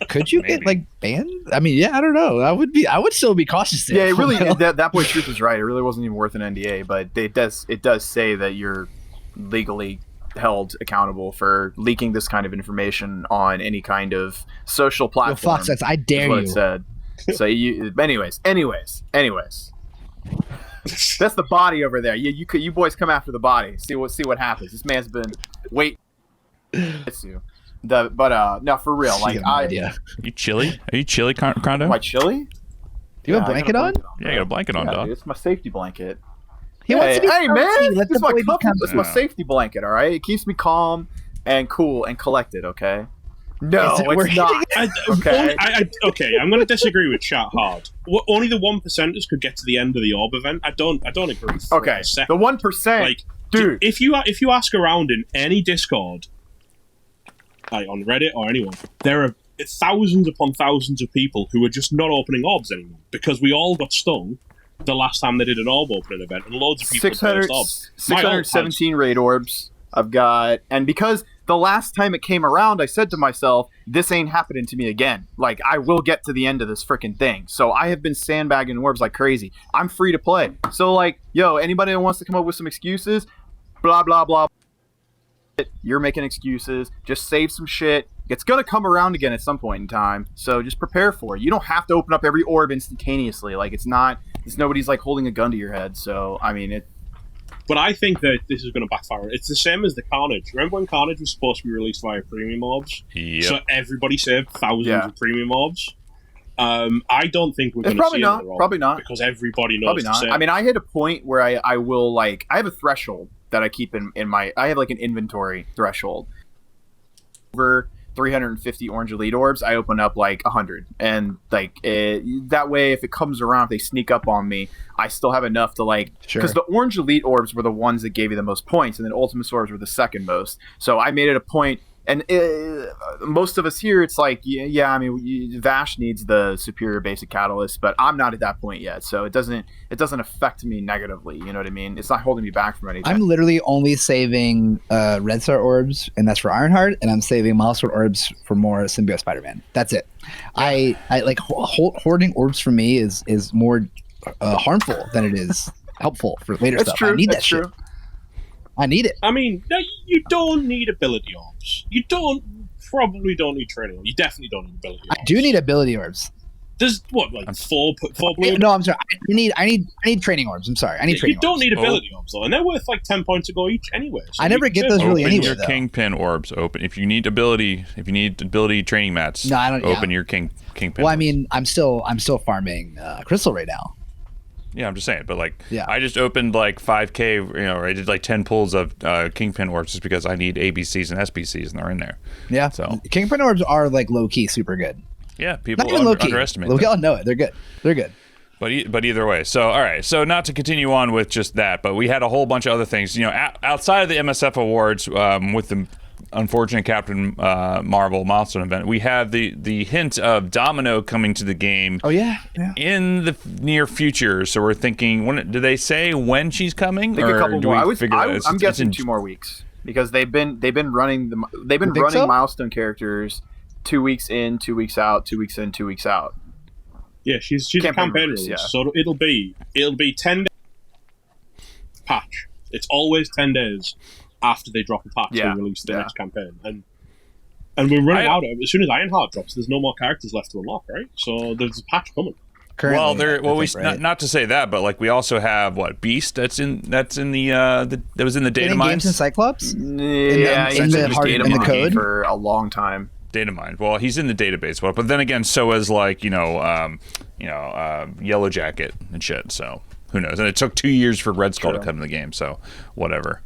could you get like banned? I mean, yeah, I don't know. I would still be cautious there. Yeah, it really that boy Truth was right. It really wasn't even worth an NDA, but it does say that you're legally held accountable for leaking this kind of information on any kind of social platform. Fox, I dare you. It said. So anyways. That's the body over there. You boys come after the body. See what happens. This man's been waiting. No, for real. Like Are you chilly? Are you chilly, Crondo? Am I chilly? Do you have a blanket on? Yeah, you got a blanket on, dog. Dude, it's my safety blanket. Hey, man, this is my safety blanket. All right, it keeps me calm and cool and collected. Okay. No, it's not. Okay, I'm going to disagree with chat hard. Only the 1%ers could get to the end of the orb event. I don't agree. Okay, the 1%. Like, dude, if you ask around in any Discord, like on Reddit or anyone, there are thousands upon thousands of people who are just not opening orbs anymore because we all got stung the last time they did an orb opening event, and loads of people 617 raid orbs I've got, and because the last time it came around, I said to myself, this ain't happening to me again. Like, I will get to the end of this freaking thing. So I have been sandbagging orbs like crazy. I'm free to play. So, like, yo, anybody that wants to come up with some excuses, blah, blah, blah, you're making excuses. Just save some shit. It's going to come around again at some point in time. So just prepare for it. You don't have to open up every orb instantaneously. Like, it's nobody's, like, holding a gun to your head. So, I mean, But I think that this is going to backfire. It's the same as the Carnage. Remember when Carnage was supposed to be released via premium orbs? Yep. So everybody saved thousands of premium orbs. I don't think we're going to see another orb. Probably not. Because everybody knows Probably not. I mean, I hit a point where I will, like, I have a threshold that I keep in my, I have, like, an inventory threshold. Over 350 orange elite orbs, I open up like 100, and like that way, if it comes around, if they sneak up on me, I still have enough to like, because the orange elite orbs were the ones that gave you the most points, and then ultimate orbs were the second most. So I made it a point, and most of us here, it's like, yeah, I mean, Vash needs the superior basic catalyst, but I'm not at that point yet, so it doesn't affect me negatively. You know what I mean? It's not holding me back from anything. I'm literally only saving Red Star orbs, and that's for IronHeart, and I'm saving Milestone orbs for more Symbiote Spider-Man. That's it. I like hoarding orbs for me is more harmful than it is helpful for later stuff. True. I need That's that shit. true. I need it. I mean, no, you don't need ability orbs. You probably don't need training orbs. You definitely don't need ability orbs. I do need ability orbs. There's what, like four blue? No, I'm sorry. I need training orbs. I'm sorry. I need training orbs. You don't orbs. need ability orbs though, and they're worth like 10 points to go each anyway. So I never get those really anyway. Open your Kingpin orbs. Open if you need ability training mats. No, I don't. Open your Kingpin. Well, I mean, I'm still farming crystal right now. Yeah, I'm just saying, but like, yeah. I just opened like 5K, or I did like 10 pulls of Kingpin orbs just because I need ABCs and SBCs, and they're in there. Yeah, so Kingpin orbs are like low key super good. Yeah, people underestimate them. We all know it. They're good. They're good. But either way, so all right, so not to continue on with just that, but we had a whole bunch of other things, outside of the MSF awards, with the unfortunate Captain Marvel milestone event. We have the hint of Domino coming to the game. Oh yeah. In the near future. So we're thinking, do they say when she's coming? I think a couple more. I'm guessing 2 more weeks because they've been running milestone characters 2 weeks in, 2 weeks out, 2 weeks in, 2 weeks out. Yeah, she's a campaign release, so it'll be 10 days patch. It's always 10 days after they drop a patch to release the next campaign, and we're running out of it. As soon as IronHeart drops, there's no more characters left to unlock, right? So there's a patch coming. Not to say that, but like we also have Beast that was in the data mines. Games and Cyclops. Yeah, in the code for a long time. Data mine. Well, he's in the database, but then again, so is like Yellow Jacket and shit. So who knows? And it took 2 years for Red Skull to come in the game. So whatever.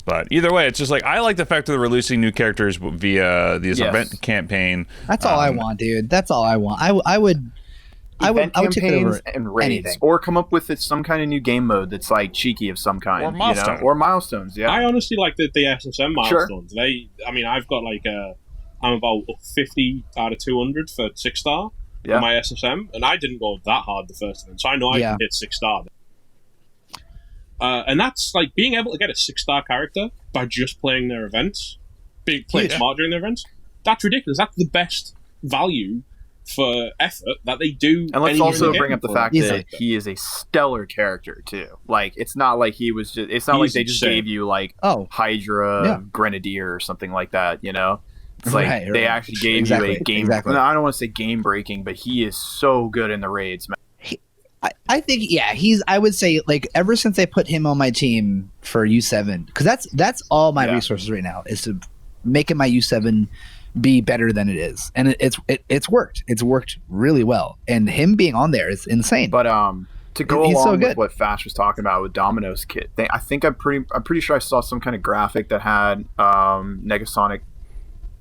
But either way, it's just like I like the fact that they're releasing new characters via this event campaign. That's all I want, dude. That's all I want. I would take it over and raids, anything. or come up with some kind of new game mode that's like cheeky of some kind, or milestones. Yeah, I honestly like the SSM milestones. Sure. I've got like I'm about 50 out of 200 for 6-star on my SSM, and I didn't go that hard the first event, so I know I can hit 6-star. And that's like being able to get a 6-star character by just playing their events, playing smart during their events. That's ridiculous. That's the best value for effort that they do. And let's also bring up the fact that he is a stellar character too. Like it's not like he was just. It's not like they just gave you like Hydra Grenadier or something like that. It's like they actually gave you a game. Exactly. I don't want to say game breaking, but he is so good in the raids, man. I think I would say like ever since they put him on my team for U7, because that's all my resources right now is to making my U7 be better than it is, and it's worked. It's worked really well, and him being on there is insane. But to go along with what Fash was talking about with Domino's kit, I think I'm pretty sure I saw some kind of graphic that had Negasonic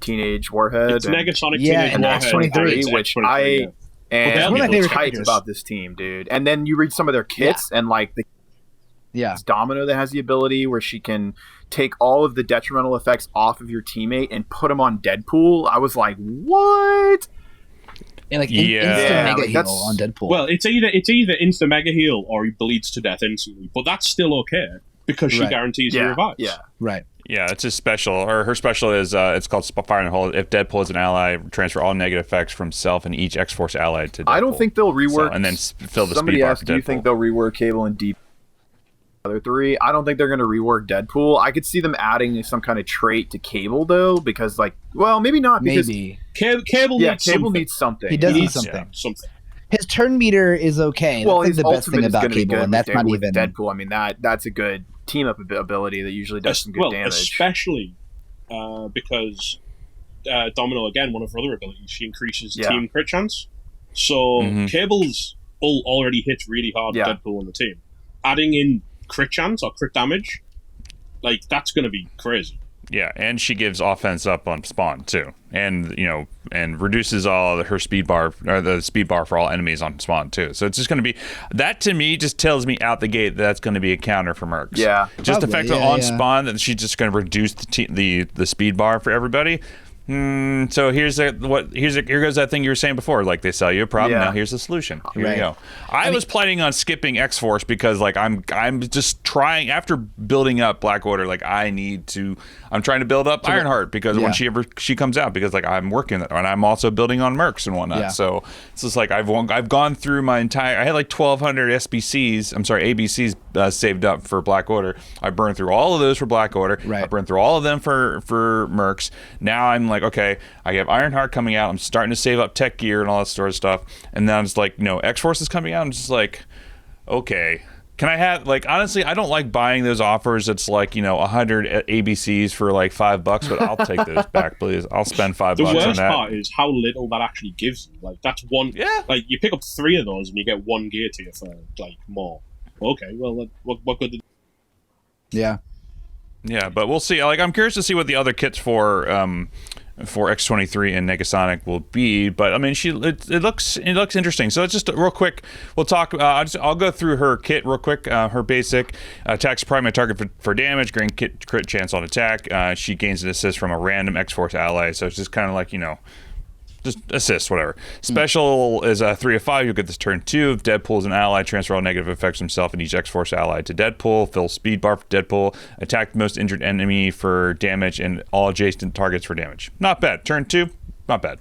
Teenage Warhead. It's Negasonic Teenage Warhead, X-23, which I. And I'm hyped about this team, dude. And then you read some of their kits, and like Yeah. It's Domino that has the ability where she can take all of the detrimental effects off of your teammate and put them on Deadpool. I was like, what? And like instant mega heal on Deadpool. Well, it's either instant mega heal or he bleeds to death instantly, but that's still okay because she guarantees he revives. Yeah, right. Yeah, it's a special. Or her special is it's called Fire and Hold. If Deadpool is an ally, transfer all negative effects from self and each X-Force ally to Deadpool. I don't think they'll rework. And then fill the somebody speed bar asked, for do you think they'll rework Cable and Deep? Other three, I don't think they're going to rework Deadpool. I could see them adding some kind of trait to Cable though, because maybe not. Because Cable needs something. He does need something. His turn meter is okay. Well, that's the best thing about Cable, and that's not even Deadpool. I mean, that's a good team up ability that usually does some good damage. Especially because Domino, again, one of her other abilities, she increases team crit chance. So Cable's ult already hits really hard with Deadpool on the team. Adding in crit chance or crit damage, that's going to be crazy. Yeah, and she gives offense up on spawn too, and and reduces all her speed bar or the speed bar for all enemies on spawn too. So it's just going to be that to me just tells me out the gate that's going to be a counter for Mercs. Yeah, just the fact that on spawn that she's just going to reduce the speed bar for everybody. So here goes that thing you were saying before. Like they sell you a problem, now here's the solution. Here we go. I was planning on skipping X-Force because I'm just trying after building up Black Order. I'm trying to build up IronHeart because when she comes out, because I'm working and I'm also building on Mercs and whatnot. Yeah. So it's just I've gone through my entire. I had 1,200 SBCs. I'm sorry, ABCs saved up for Black Order. I burned through all of those for Black Order. Right. I burned through all of them for Mercs. Now I'm okay, I have IronHeart coming out. I'm starting to save up tech gear and all that sort of stuff. And then it's X-Force is coming out. I'm just okay. Can I have, honestly, I don't like buying those offers. It's 100 ABCs for $5, but I'll take those back, please. I'll spend $5 on that. The worst part is how little that actually gives you. That's one, you pick up 3 of those and you get 1 gear tier for, more. Okay, well, what good did... Yeah. Yeah, but we'll see. I'm curious to see what the other kits for X-23 and Negasonic will be, but I mean, it looks interesting. So it's just real quick. We'll talk. I'll go through her kit real quick. Her basic attacks primary target for damage, gain crit chance on attack. She gains an assist from a random X-Force ally. So it's just kind of just assist, whatever. Special is a 3 of 5. You'll get this turn 2. If Deadpool is an ally, transfer all negative effects himself and each X-Force ally to Deadpool. Fill speed bar for Deadpool. Attack the most injured enemy for damage and all adjacent targets for damage. Not bad. Turn 2, not bad.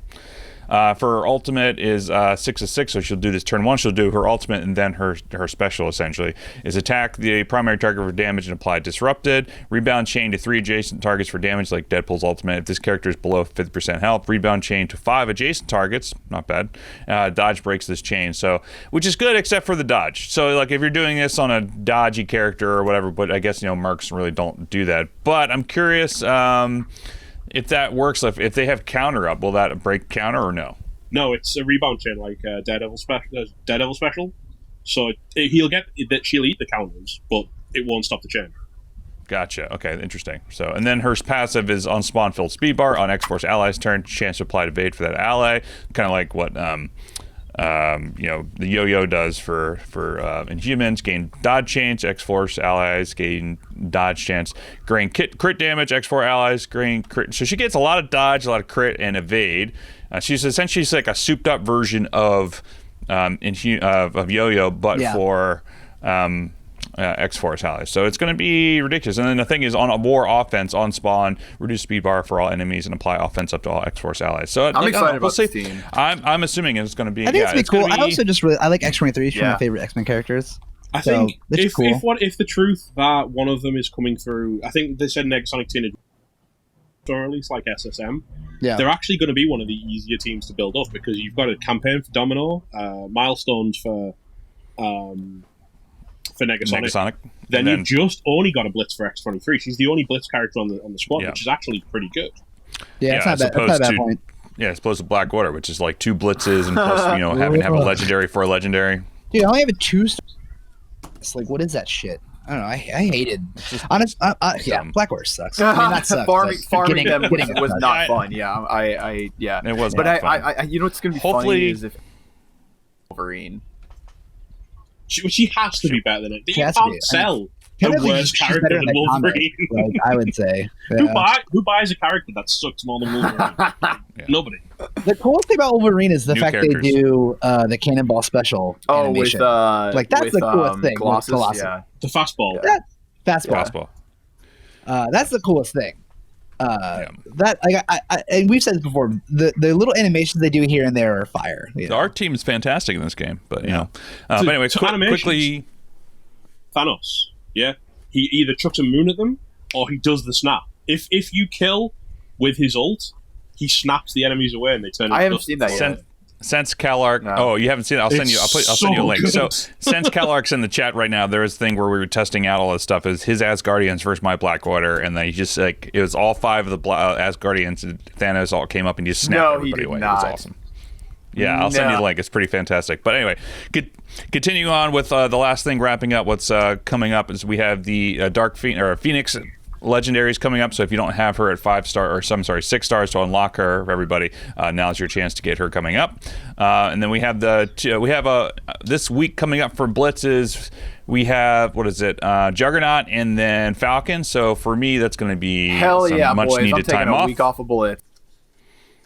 For her ultimate is 6 of 6, so she'll do this turn 1. She'll do her ultimate, and then her special essentially is attack the primary target for damage and apply disrupted. Rebound chain to 3 adjacent targets for damage, like Deadpool's ultimate. If this character is below 50% health, rebound chain to 5 adjacent targets. Not bad. Dodge breaks this chain, so which is good except for the dodge. So if you're doing this on a dodgy character or whatever, but I guess Mercs really don't do that. But I'm curious. If that works, if they have counter up, will that break counter or no? No, it's a rebound chain like Daredevil special. So she'll eat the counters, but it won't stop the chain. Gotcha. Okay, interesting. So, and then her passive is on spawn filled speed bar on X-Force ally's turn. Chance to apply evade for that ally. Kind of like what the yo-yo does for Inhumans. Gain dodge chance. X-Force allies gain dodge chance. Gain crit damage. X4 allies gain crit. So she gets a lot of dodge, a lot of crit, and evade. She's essentially a souped-up version of yo-yo, but for X-Force allies. So it's going to be ridiculous. And then the thing is, on a war offense, on spawn, reduce speed bar for all enemies and apply offense up to all X-Force allies. So I'm excited about this team. I'm assuming it's going to be. I think it's going to be cool. I also just I like X-23. She's one of my favorite X-Men characters. I think if the truth that one of them is coming through, I think they said Negasonic Teen or at least like SSM. Yeah, they're actually going to be one of the easier teams to build up because you've got a campaign for Domino, milestones for Negasonic. Then you've just only got a Blitz for X-23. She's the only Blitz character on the squad, which is actually pretty good. Yeah, it's not a bad point. Yeah, as opposed to Black Order, which is 2 Blitzes and plus having to have a legendary for a legendary. Dude, I only have a 2-star. It's what is that shit? I don't know. I hated. Honest, Black Order sucks. I mean, that sucks. Farming them was not fun. Yeah, yeah, it was. But not fun. I what's gonna be funny is if Wolverine. She has to be better than it. You can't sell a worse character than Wolverine. Like, I would say. Yeah. Who buys a character that sucks more than Wolverine? Nobody. The coolest thing about Wolverine is the fact they do the Cannonball special animation. Like that's the coolest thing. Colossus. Yeah. The fastball. Fastball. That's the coolest thing. That and we've said this before. The little animations they do here and there are fire. The art team is fantastic in this game, but you know. But anyway, quickly. Thanos. Yeah, he either chucks a moon at them or he does the snap. If you kill with his ult, he snaps the enemies away and they turn. I haven't seen that yet. Since CalArc, oh, you haven't seen it? I'll send you a link. Good. So since CalArc's in the chat right now, there was a thing where we were testing out all this stuff. Is his Asgardians versus my Blackwater, and then he just like it was all 5 of the Asgardians. And Thanos all came up and just snapped everybody away. It was awesome. Yeah, I'll send you the link. It's pretty fantastic. But anyway, continuing on with the last thing, wrapping up what's coming up is we have the Phoenix legendaries coming up. So if you don't have her at 6 stars to unlock her for everybody, now's your chance to get her coming up. And then we have this week coming up for Blitzes. We have Juggernaut and then Falcon. So for me, that's going to be much needed time off. A week off of Blitz.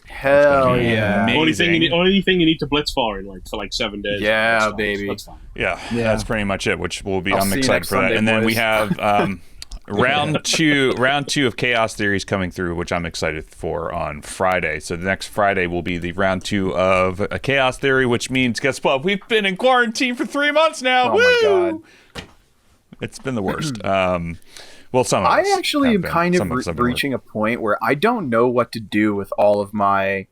Hell yeah! Only thing you need to blitz for like 7 days. Yeah, baby. That's fine. Yeah, that's pretty much it. Which will be. I'm excited for that. And then we have round two of Chaos Theories coming through, which I'm excited for on Friday. So the next Friday will be the round 2 of a Chaos Theory, which means guess what? We've been in quarantine for 3 months now. Oh my god, it's been the worst. Well, some of us I actually am kind of reaching a point where I don't know what to do with all of my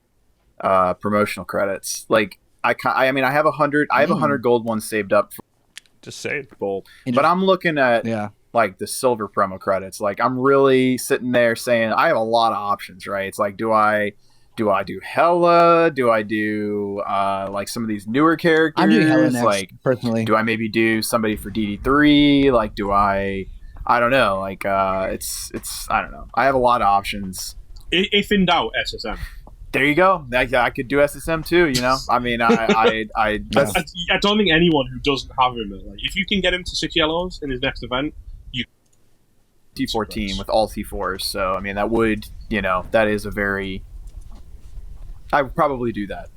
promotional credits. Like, I mean, I have 100. I have 100 gold ones saved up. Just save gold, but I'm looking at like the silver promo credits. Like, I'm really sitting there saying I have a lot of options. Right? It's like, do I do Hela? Do I do like some of these newer characters? I'm doing Hela next, personally. Do I maybe do somebody for DD3? Like, do I don't know. Like, it's I don't know. I have a lot of options. If in doubt, SSM. There you go. I could do SSM too. You know. I mean, I don't think anyone who doesn't have him, like, if you can get him to 6 yellows in his next event, you T4 team with all T4s. So I mean, that would, that is a very. I would probably do that.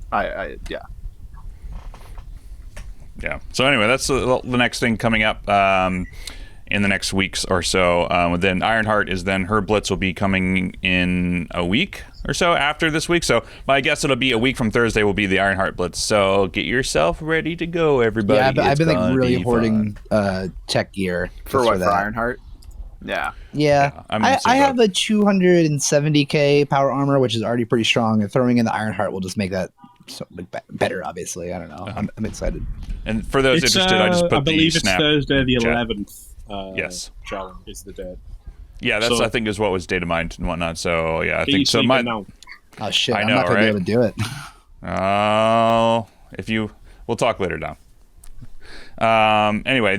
Yeah. So anyway, that's the next thing coming up. In the next weeks or so. Then IronHeart is then her blitz will be coming in a week or so after this week. So my guess it'll be a week from Thursday will be the IronHeart blitz. So get yourself ready to go, everybody. Yeah, I've been like really hoarding tech gear for IronHeart. Yeah. I have a 270k power armor, which is already pretty strong, and throwing in the IronHeart will just make that better. Obviously, I don't know. I'm excited. And for those interested, I just put believe the snap. It's Thursday the 11th. Yes, challenge is the date. Yeah, that's I think is what was data mined and whatnot. So yeah, I think so. Oh shit! I'm not gonna be able to do it. Oh, we'll talk later, Dom. Anyway,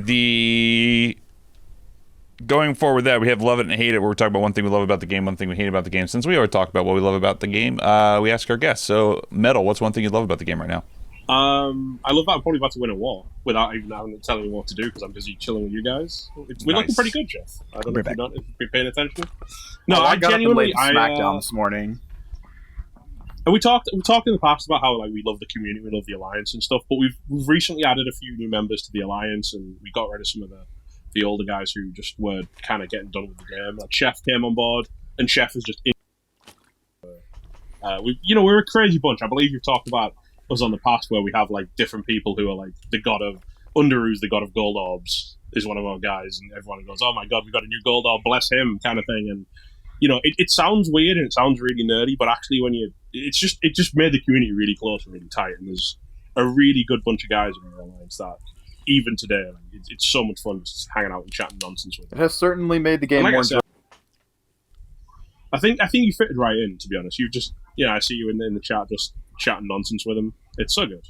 going forward with that, we have love it and hate it. Where we're talking about one thing we love about the game, one thing we hate about the game. Since we already talked about what we love about the game, we ask our guests. So, Metal, what's one thing you love about the game right now? I love that I'm probably about to win a war without even telling you what to do because I'm busy chilling with you guys. We're looking pretty good, Jeff. I don't know if you've been paying attention. No, I genuinely SmackDown this morning. And we talked in the past about how we love the community, we love the Alliance and stuff. But we've recently added a few new members to the Alliance, and we got rid of some of the older guys who just were kind of getting done with the game. Like Chef came on board, and Chef is just. We're a crazy bunch. I believe you've talked about us on the past where we have different people who are the god of Underoo's the god of gold orbs is one of our guys, and everyone goes, oh my god, we got a new gold orb, bless him, kind of thing. And it sounds weird and it sounds really nerdy, but actually it just made the community really close and really tight, and there's a really good bunch of guys in our alliance that even today it's so much fun just hanging out and chatting nonsense with them. It has certainly made the game more enjoyable. I think you fitted right in, to be honest. You just I see you in the chat just chatting nonsense with him. It's so good.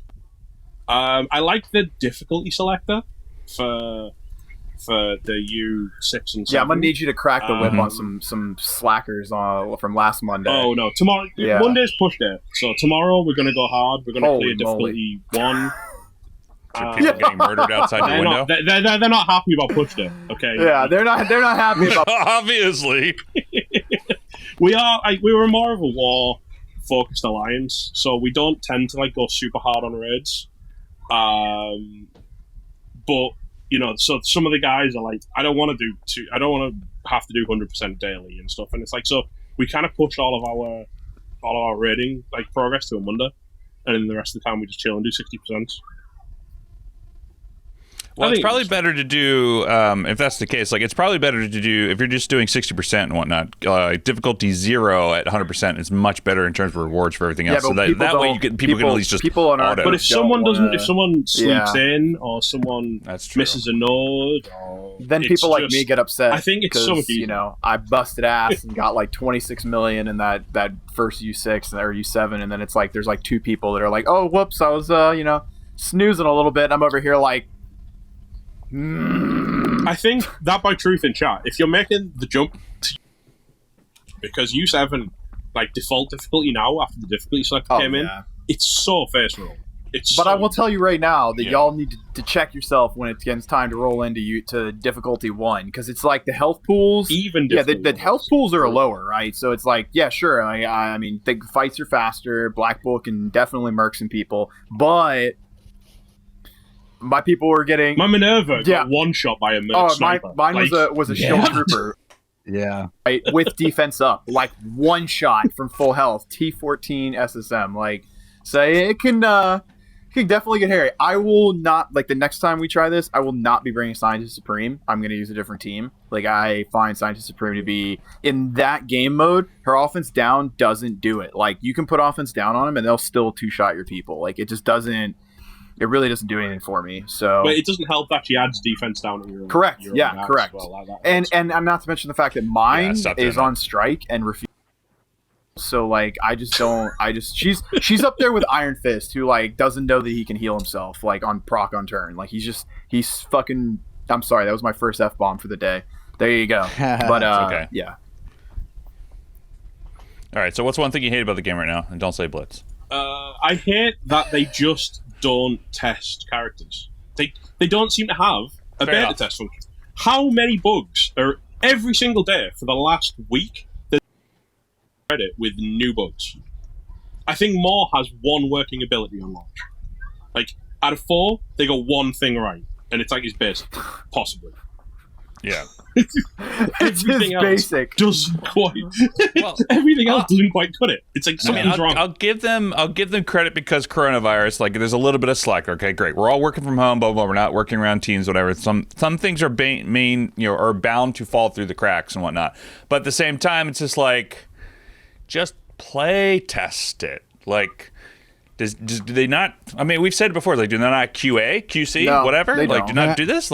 I like the difficulty selector for the U6 and 7. Yeah, I'm gonna need you to crack the whip on some slackers from last Monday. Oh no, tomorrow Monday's push day. So tomorrow we're gonna go hard. We're gonna play difficulty 1. people getting murdered outside your window. They're not happy about Pushta. Okay. Yeah, they're not happy about. Obviously, we're more of a war-focused alliance, so we don't tend to go super hard on raids. But so some of the guys are like, I don't want to have to do 100% daily and stuff, and it's so we kind of push all of our raiding progress to a Monday, and then the rest of the time we just chill and do 60%. Well, it's probably better to do, if that's the case, it's probably better to do, if you're just doing 60% and whatnot, difficulty 0 at 100% is much better in terms of rewards for everything else. So that way people can at least just auto. But if someone sleeps in, or someone misses a node, then people like me get upset. I think it's so much easier. I busted ass and got 26 million in that first U6 or U7, and then it's there's 2 people that are oh, whoops, I was, snoozing a little bit, and I'm over here I think that by truth in chat, if you're making the jump because U7 default difficulty now after the difficulty select came in, it's so face roll. But I will tell you right now that y'all need to check yourself when it's time to roll to difficulty 1, because it's the health pools. Even the health pools are lower, right? So it's sure. I mean, the fights are faster. Black Bull can definitely murk some people, but. My people were getting... My Minerva got one shot by a merc sniper. Mine was a shield trooper. Yeah. Right, with defense up. One shot from full health. T14 SSM. So it can definitely get hairy. I will not... the next time we try this, I will not be bringing Scientist Supreme. I'm going to use a different team. I find Scientist Supreme to be... In that game mode, her offense down doesn't do it. You can put offense down on them, and they'll still two-shot your people. It just doesn't... It really doesn't do anything for me. So, but it doesn't help that she adds defense down in your correct. Your correct. Well, and I'm not to mention the fact that mine is on strike and refuse. So she's up there with Iron Fist, who doesn't know that he can heal himself on proc on turn. He's fucking. I'm sorry, that was my first F-bomb for the day. There you go. But okay. Yeah. All right. So what's one thing you hate about the game right now? And don't say Blitz. I hate that they just don't test characters. They don't seem to have a beta test function. How many bugs are every single day for the last week there's Reddit with new bugs? I think Moore has one working ability on launch. Out of 4, they got one thing right, and it's his basic, possibly. Yeah. Everything else basic. Doesn't quite. Everything else doesn't quite cut it. It's something's wrong. I'll give them credit because coronavirus. There's a little bit of slack. Okay, great. We're all working from home. Blah blah. We're not working around teams. Whatever. Some things are are bound to fall through the cracks and whatnot. But at the same time, it's just just play test it. Do they not? I mean, we've said it before. Do they not QA, QC, whatever? Do not do this.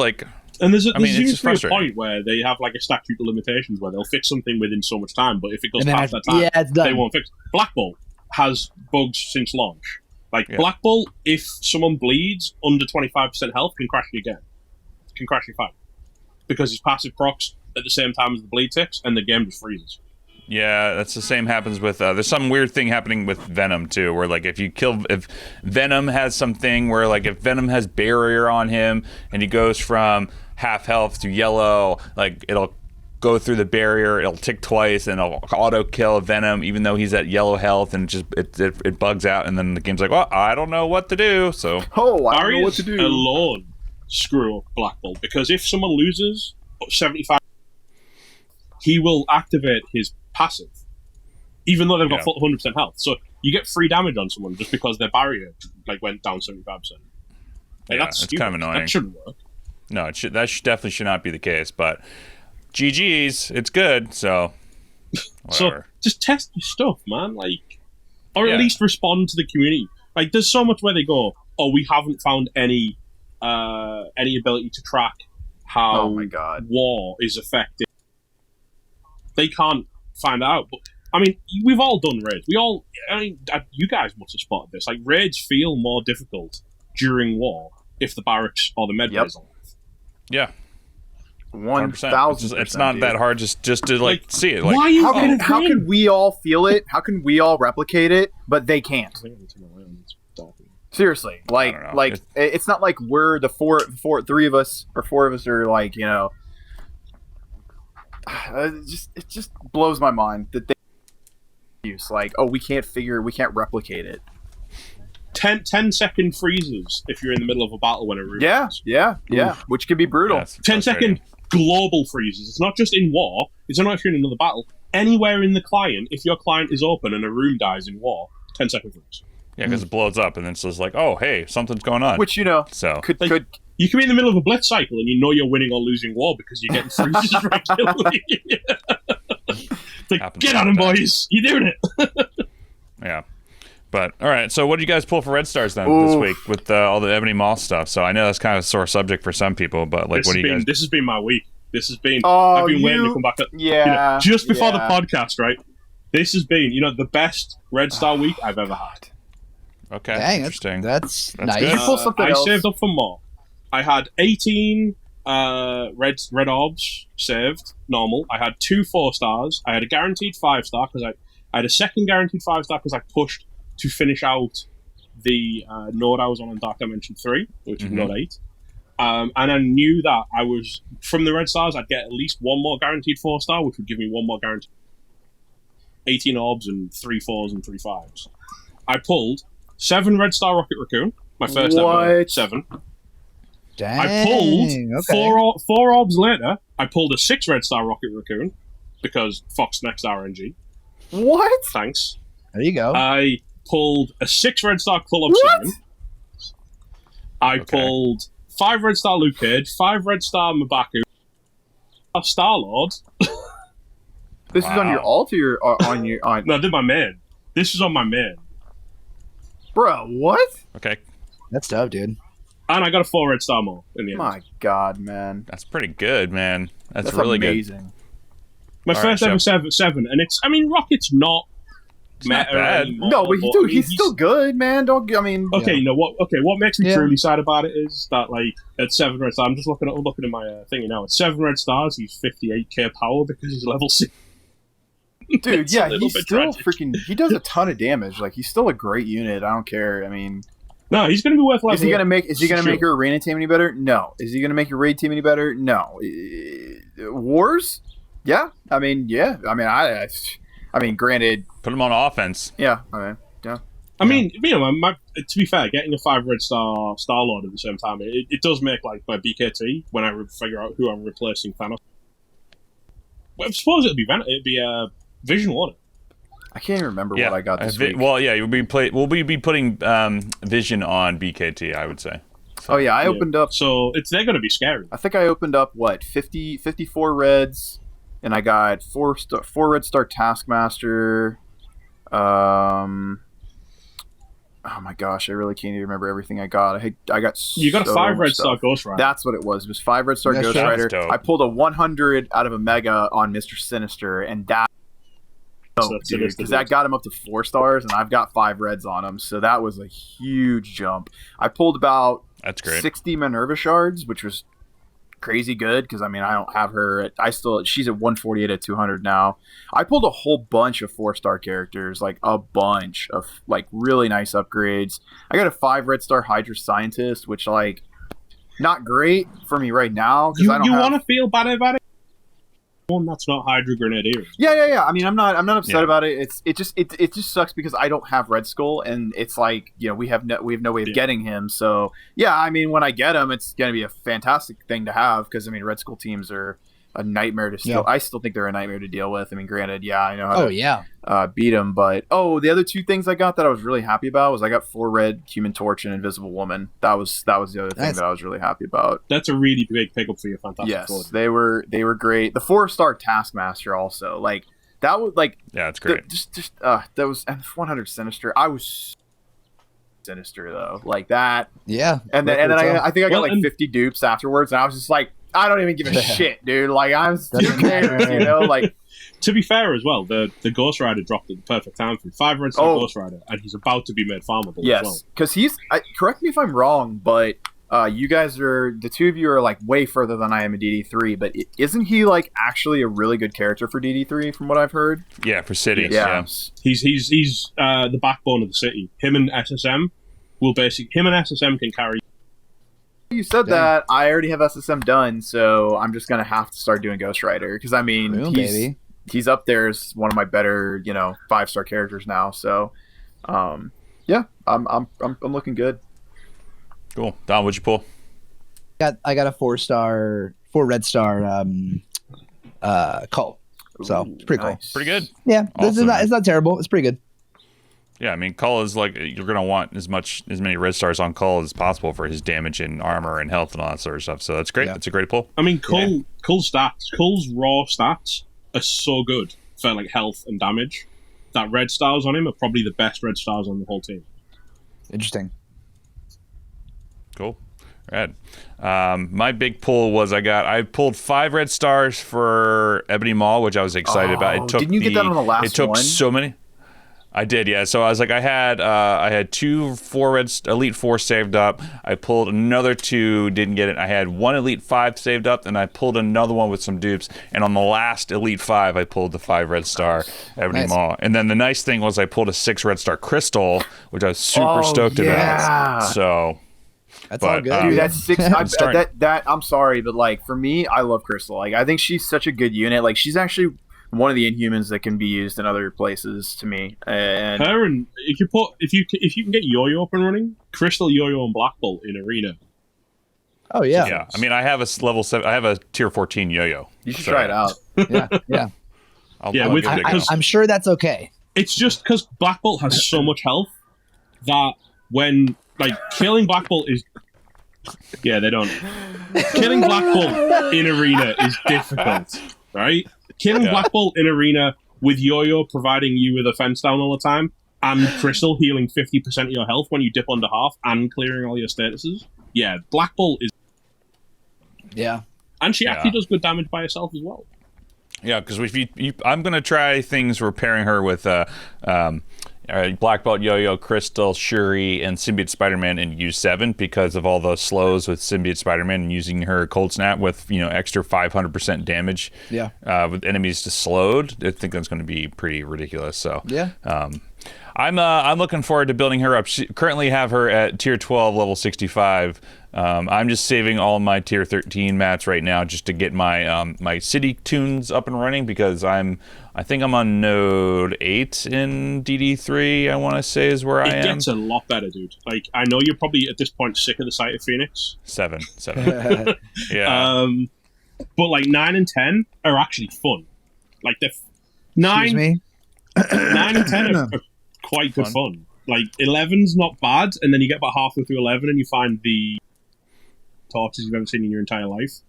And there's seems to be a point where they have a statute of limitations where they'll fix something within so much time, but if it goes past that time, they won't fix it. Black Bull has bugs since launch. Black Bull, if someone bleeds under 25% health, can crash you again. Can crash your fight. Because his passive procs at the same time as the bleed ticks, and the game just freezes. Yeah, that's the same happens with there's some weird thing happening with Venom too, where if Venom has something where if Venom has barrier on him and he goes from half health to yellow, it'll go through the barrier, it'll tick twice, and it'll auto kill Venom even though he's at yellow health, and it bugs out, and then the game's well, I don't know what to do. So I don't know what to do. Alone screw up Black Bull, because if someone loses 75, he will activate his passive, even though they've got 100% health. So you get free damage on someone just because their barrier went down 75%. That's stupid. It's kind of annoying. That shouldn't work. No, definitely should not be the case. But GG's, it's good. So whatever. So just test your stuff, man. Or at least respond to the community. There's so much where they go, we haven't found any ability to track how war is affected. They can't find out. But I mean, we've all done raids. You guys must have spotted this. Raids feel more difficult during war if the barracks or the med bay is alive. Yeah. 1,000%. It's not that hard just to see it. How can we all feel it? How can we all replicate it? But they can't. Seriously, it's not like we're the three of us or four of us are like, you know. It just blows my mind that they use like, oh, we can't replicate it. 10-second freezes if you're in the middle of a battle when it removes. Yeah, which can be brutal. Yeah, 10-second global freezes. It's not just in war. It's not if you're in another battle. Anywhere in the client, if your client is open and a room dies in war, 10-second freeze. Yeah, because it blows up and then it's just like, oh, hey, something's going on. Which, you know, could you can be in the middle of a blitz cycle and you know you're winning or losing war because you're getting freezes regularly. Like, get on them, boys! You're doing it! Yeah. But, all right, so what did you guys pull for Red Stars then this week with all the Ebony Moth stuff? So I know that's kind of a sore subject for some people, but like, what do you guys... This has been my week. This has been... I've been waiting to come back. Just before the podcast, right? This has been, the best Red Star week I've ever had. Okay, dang, interesting. That's nice. good. I saved up for more. I had 18 red orbs saved, normal. I had 2 4-stars. I had a guaranteed 5-star because I had a second guaranteed 5-star because I pushed to finish out the node I was on Dark Dimension 3, which is node 8. And I knew that I was, from the red stars, I'd get at least 1 more guaranteed 4-star, which would give me 1 more guaranteed 18 orbs and 3 4s and 3 5s. I pulled 7 red star rocket raccoon, my first ever 7. Dang, I pulled 4 orbs later. I pulled a 6 red star rocket raccoon because Fox next RNG. What? Thanks. There you go. I pulled a 6 red star Club Obsidian. I pulled 5 red star Luke Cage, 5 red star M'Baku, Star Lord. This is on your alt or on your on? No, I did my main. This is on my main. Bro, what? Okay. That's dope, dude. And I got a 4 red star more in the end. My God, man. That's pretty good, man. That's really amazing. good. My first ever 7, and it's, Rocket's not not bad. Anymore, no, but he's still good, man. What makes me truly sad about it is that, like, at 7 red stars, I'm just looking at my thing now. At 7 red stars, he's 58k power because he's level 6. Dude, yeah, he's still freaking. He does a ton of damage. Like, he's still a great unit. I don't care. I mean, no, he's gonna be worth leveling. Is he gonna make your arena team any better? No. Is he gonna make your raid team any better? No. Wars? Yeah. I mean, granted. Put him on offense. Yeah. I mean, yeah. I mean, to be fair, getting a 5 red star Star-Lord at the same time, it does make, like, my BKT when I figure out who I'm replacing Thanos. Well, I suppose it'd be Vision, won't it? I can't even remember what I got this week. Well, yeah, we'll be putting Vision on BKT, I would say. So, I opened up. So they're going to be scary. I think I opened up 54 reds, and I got 4 red star Taskmaster. Oh my gosh, I really can't even remember everything I got. I got. You got a 5 red star Ghost Rider. That's what it was. It was 5 red star Ghost Rider. I pulled a 100 out of a mega on Mr. Sinister, and that. Because that got him up to 4 stars, and I've got 5 reds on him, so that was a huge jump. I pulled about 60 Minerva shards, which was crazy good because I don't have her. She's at 148 at 200 now. I pulled a whole bunch of 4-star characters, like a bunch of like really nice upgrades. I got a 5 red star Hydra Scientist, which like not great for me right now. You want to feel bad about it? One that's not Hydra Grenadier. Yeah. I mean, I'm not upset about it. It just sucks because I don't have Red Skull, and it's like, we have no way of getting him. So yeah, I mean, when I get him, it's gonna be a fantastic thing to have because Red Skull teams are a nightmare to steal. I still think they're a nightmare to deal with. I mean, granted, I know how to beat them, but the other 2 things I got that I was really happy about was I got 4 red Human Torch and Invisible Woman. That was the other thing that I was really happy about. That's a really big pickup for your Fantastic Four. Yes, they were great. The 4-star Taskmaster also, like that was like it's great. That was, and 100 Sinister. I was Sinister though, like that. Yeah, and then I think I got like 50 dupes afterwards, and I was just like, I don't even give a shit, dude. Like, I'm still cares, like. To be fair as well, the Ghost Rider dropped at the perfect time for 5 red star Ghost Rider, and he's about to be made farmable as well. Because correct me if I'm wrong, but you guys the 2 of you are like way further than I am in DD3, but isn't he like actually a really good character for DD3 from what I've heard? Yeah, for cities. Yeah. He's the backbone of the city. Him and SSM will basically him and SSM can carry. You said that. I already have SSM done, so I'm just gonna have to start doing Ghost Rider because I mean he's up there as one of my better 5-star characters now. So yeah, I'm looking good. Cool. Don, what'd you pull? I got a 4 red star Cull. So it's pretty cool. Pretty good. Yeah, awesome. It's not terrible. It's pretty good. Yeah, I mean, Cull is like, you're going to want as many red stars on Cull as possible for his damage and armor and health and all that sort of stuff. So that's great. Yeah. That's a great pull. I mean, Cull's raw stats are so good for like health and damage that red stars on him are probably the best red stars on the whole team. Interesting. Cool. Rad. My big pull was I pulled 5 red stars for Ebony Maw, which I was excited about. Didn't you get that on the last one? It took so many. I did, yeah. So I was like, I had 2 Elite 4 saved up. I pulled another 2, didn't get it. I had 1 Elite 5 saved up, and I pulled another one with some dupes. And on the last Elite 5, I pulled the 5 red star Ebony Maw. And then the nice thing was I pulled a 6 red star Crystal, which I was super stoked about. So that's all good. Dude, that's 6. I'm sorry, but like for me, I love Crystal. Like I think she's such a good unit. Like she's actually one of the Inhumans that can be used in other places to me. And her and if you can get Yo-Yo up and running, Crystal, Yo-Yo, and Black Bolt in Arena. Oh yeah. Yeah. I mean, I have a level 7. I have a tier 14 Yo-Yo. You should try it out. Yeah. I'm sure that's okay. It's just because Black Bolt has so much health that when killing Black Bolt is. Yeah, they don't. Killing Black Bolt in Arena is difficult, right? Killing Black Bolt in Arena with Yo-Yo providing you with a fence down all the time, and Crystal healing 50% of your health when you dip under half, and clearing all your statuses. Yeah, Black Bolt is. Yeah, and she actually does good damage by herself as well. Yeah, because I'm gonna try things repairing her with Black Belt, Yo-Yo, Crystal, Shuri, and Symbiote Spider-Man in U7 because of all those slows with Symbiote Spider-Man and using her Cold Snap with extra 500% damage. With enemies just slowed. I think that's going to be pretty ridiculous. So I'm looking forward to building her up. Currently have her at tier 12, level 65. I'm just saving all my tier 13 mats right now just to get my my city tunes up and running because I think I'm on node 8 in DD3, I want to say is where I am. It gets a lot better, dude. Like, I know you're probably at this point sick of the sight of Phoenix. 7. Yeah. But like 9 and 10 are actually fun. Like they're 9 and 10 are quite good fun. Like 11's not bad, and then you get about halfway through 11 and you find the torches you've ever seen in your entire life,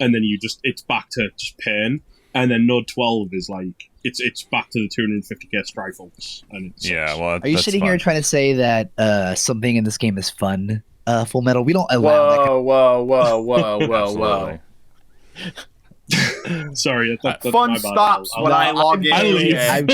and then it's back to just pain. And then node 12 is like it's back to the 250k Strifles, and it's Are you sitting here trying to say that something in this game is fun? FullMetal, we don't allow whoa. Sorry, that's fun my bad. stops when I log in.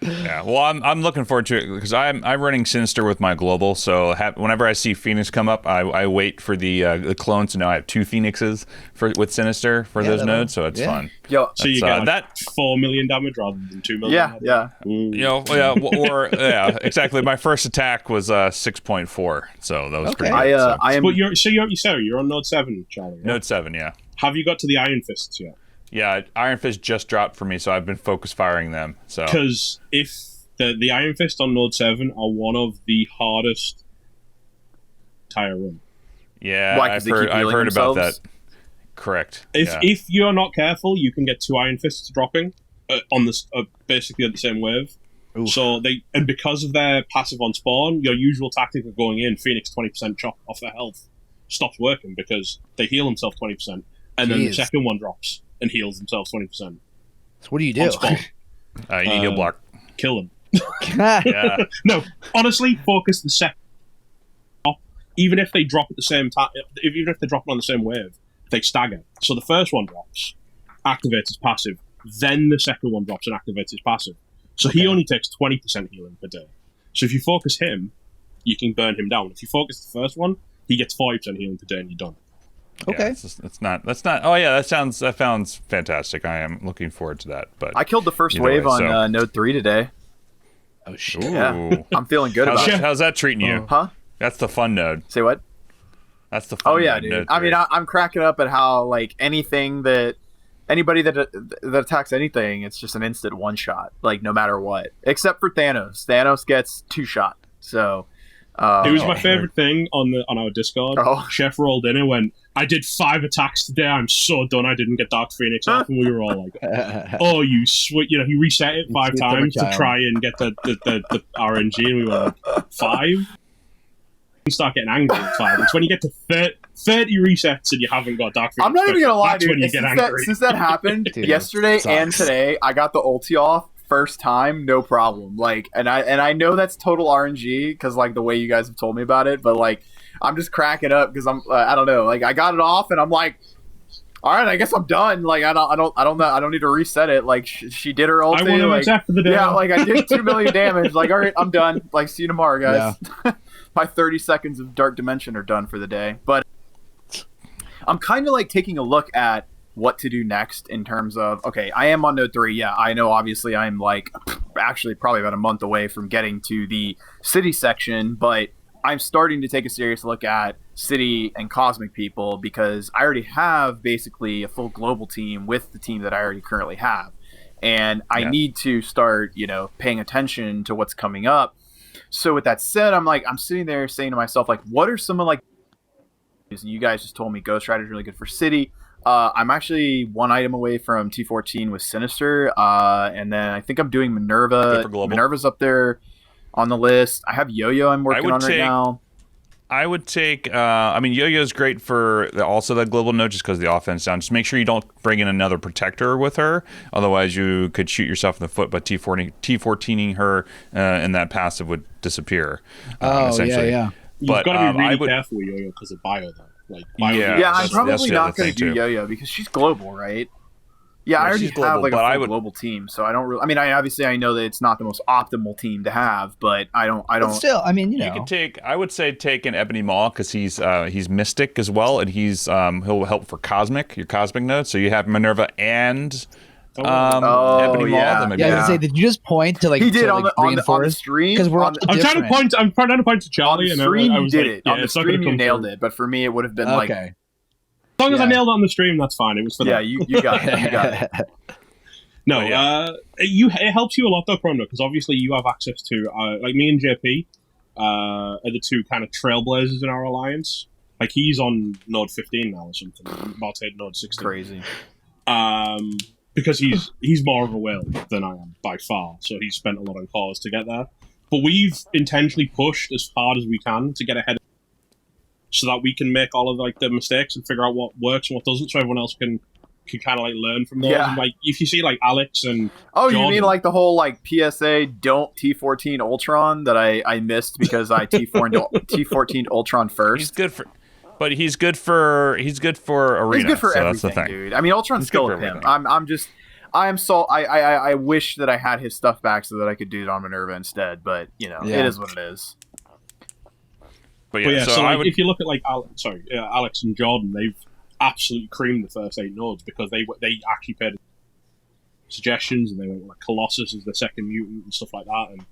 Yeah, well, I'm looking forward to it because I'm running Sinister with my global. So whenever I see Phoenix come up, I wait for the clones to know I have 2 Phoenixes with Sinister for those nodes. So it's fun. So you get that 4 million damage rather than 2 million. Exactly. My first attack was 6.4, so that was pretty good. But you're on node 7, Charlie. Right? Node 7, yeah. Have you got to the Iron Fists yet? Yeah, Iron Fist just dropped for me, so I've been focus firing them. So because if the Iron Fist on Node 7 are one of the hardest entire run. Yeah, I've heard about that. Correct. If you're not careful, you can get 2 Iron Fists dropping on this basically at the same wave. Oof. So because of their passive on spawn, your usual tactic of going in Phoenix 20% chop off their health stops working because they heal themselves 20%, and then the second one drops and heals themselves 20%. So what do? You need heal block. Kill them. Yeah. No, honestly, focus the second. Even if they drop at the same time, even if they drop on the same wave, they stagger. So the first one drops, activates his passive. Then the second one drops and activates his passive. So he only takes 20% healing per day. So if you focus him, you can burn him down. If you focus the first one, he gets 40% healing per day and you're done. Okay, that's not. Oh yeah, that sounds fantastic. I am looking forward to that. But I killed the first wave on node 3 today. Oh shit! Yeah, I'm feeling good about it. How's that treating you? Huh? That's the fun node. Say what? That's the fun. Oh yeah, dude. I mean, I'm cracking up at how like anything that anybody that attacks anything, it's just an instant one shot, like no matter what, except for Thanos. Thanos gets 2-shot. So it was my favorite thing on our Discord. Chef rolled in and went, "I did 5 attacks today. I'm so done. I didn't get Dark Phoenix off." And we were all like, "Oh, you sweet!" You know, he reset it 5 times to try and get the RNG, and we were like, 5. You start getting angry at 5. It's when you get to 30 resets and you haven't got Dark Phoenix. I'm not even gonna lie, dude. When you get angry. Since that happened yesterday and today, I got the ulti off first time, no problem. Like, and I know that's total RNG because like the way you guys have told me about it, but like I'm just cracking up because I'm I don't know. Like I got it off and I'm like, all right, I guess I'm done. Like I don't know. I don't need to reset it. Like she did her ulti. I want to like, attack for the day. Yeah, like I did 2 million damage. Like all right, I'm done. Like see you tomorrow, guys. Yeah. My 30 seconds of Dark Dimension are done for the day. But I'm kind of like taking a look at what to do next in terms of, okay, I am on node 3. Yeah, I know obviously I'm like actually probably about a month away from getting to the city section, but I'm starting to take a serious look at city and cosmic people because I already have basically a full global team with the team that I already currently have. And I need to start, paying attention to what's coming up. So with that said, I'm sitting there saying to myself, like, what are some of like, and you guys just told me Ghost Rider is really good for city. I'm actually 1 item away from T14 with Sinister. And then I think I'm doing Minerva. Minerva's up there on the list. I have Yo-Yo I'm working on right now. I would take, Yo-Yo's great for also that global node just because of the offense down. Just make sure you don't bring in another protector with her. Otherwise, you could shoot yourself in the foot, but T14ing her and that passive would disappear. Essentially. Yeah. You've got to be really careful with Yo-Yo because of bio, though. Like, bio I'm probably not going to do Yo-Yo because she's global, right? Yeah, I already have like a full global team, so I don't really. I mean, I know that it's not the most optimal team to have, but I don't. But still, I mean, you could take. I would say take an Ebony Maul because he's Mystic as well, and he'll help for Cosmic, your Cosmic node. So you have Minerva and Ebony Maul. Yeah, I was gonna say, did you just point to like he did on the stream? Because we're all I'm trying to point to Charlie. On the stream, you did it. On the stream, you nailed it. But for me, it would have been like. As long as I nailed it on the stream, that's fine. It was for you got it. You got it. No, it helps you a lot though, Chrono, because obviously you have access to like me and JP are the 2 kind of trailblazers in our alliance. Like he's on node 15 now or something, about to hit node 16. Crazy. Because he's more of a whale than I am by far, so he's spent a lot on cores to get there. But we've intentionally pushed as hard as we can to get ahead, so that we can make all of like the mistakes and figure out what works and what doesn't, so everyone else can kind of like learn from those. And, like if you see like Alex and Jordan, you mean like the whole like PSA don't T14 Ultron that I missed because I T14 Ultron first. He's good for arena. He's good for arena. He's good for so everything, that's the thing. Dude. I mean, Ultron's still with him. I wish that I had his stuff back so that I could do it on Minerva instead, but it is what it is. But so like, if you look at like Alex and Jordan, they've absolutely creamed the first 8 nodes because they actually paid suggestions and they went like Colossus as the second mutant and stuff like that, and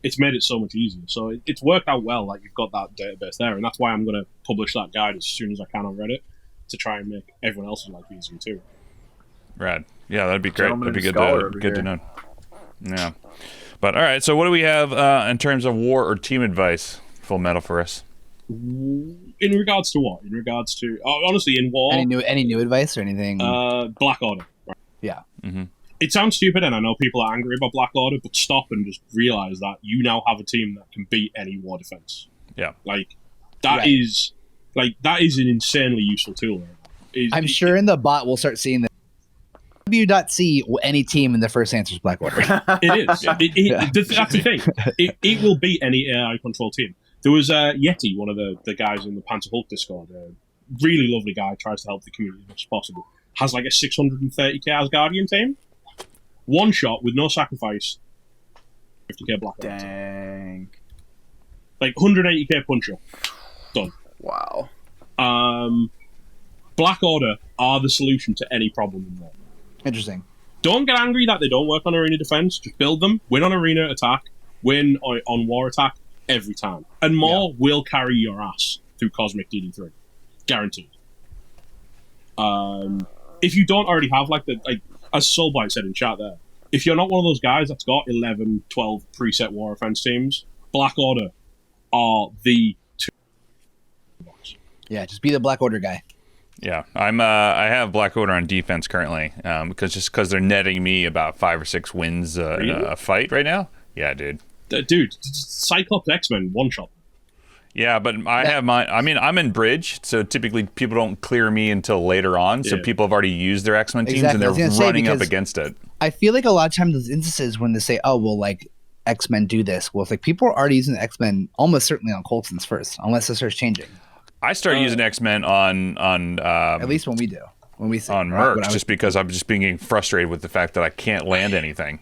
it's made it so much easier. So it's worked out well. Like you've got that database there, and that's why I'm going to publish that guide as soon as I can on Reddit to try and make everyone else's life easier too. Rad. Yeah, that'd be great. That'd be good to know. Yeah. But all right, so what do we have in terms of war or team advice, FullMetal, for us? In regards to what? In regards to honestly, in war, any new advice or anything? Black Order. Right? Yeah. Mm-hmm. It sounds stupid, and I know people are angry about Black Order, but stop and just realize that you now have a team that can beat any war defense. Yeah. Like that is an insanely useful tool. I'm sure in the bot we'll start seeing that. W.C. any team in the first answer is Black Order. It is. That's the thing. It will beat any AI control team. There was Yeti, one of the guys in the Panther Hulk Discord, really lovely guy, tries to help the community as much as possible. Has like a 630k Asgardian team. One shot with no sacrifice. 50k Black Order. Dang. Like 180k puncher. Done. Wow. Black Order are the solution to any problem in war. Interesting. Don't get angry that they don't work on arena defense. Just build them, win on arena attack, win on War Attack every time. And Maw will carry your ass through Cosmic DD3. Guaranteed. If you don't already have, as Soulblight said in chat there, if you're not one of those guys that's got 11, 12 preset War Offense teams, Black Order are the two. Yeah, just be the Black Order guy. Yeah, I have Black Order on defense currently, because they're netting me about 5 or 6 wins in a fight right now. Yeah, dude. Dude, Cyclops X-Men one shot. Yeah, but I have my. I mean, I'm in bridge, so typically people don't clear me until later on. So people have already used their X-Men teams and they're running up against it. I feel like a lot of times those instances when they say, "Oh, well, like X-Men do this," well, it's like people are already using the X-Men almost certainly on Coulson's first, unless it starts changing. I started using X-Men on at least when we do. When we on Mercs, just because I'm just being frustrated with the fact that I can't land anything.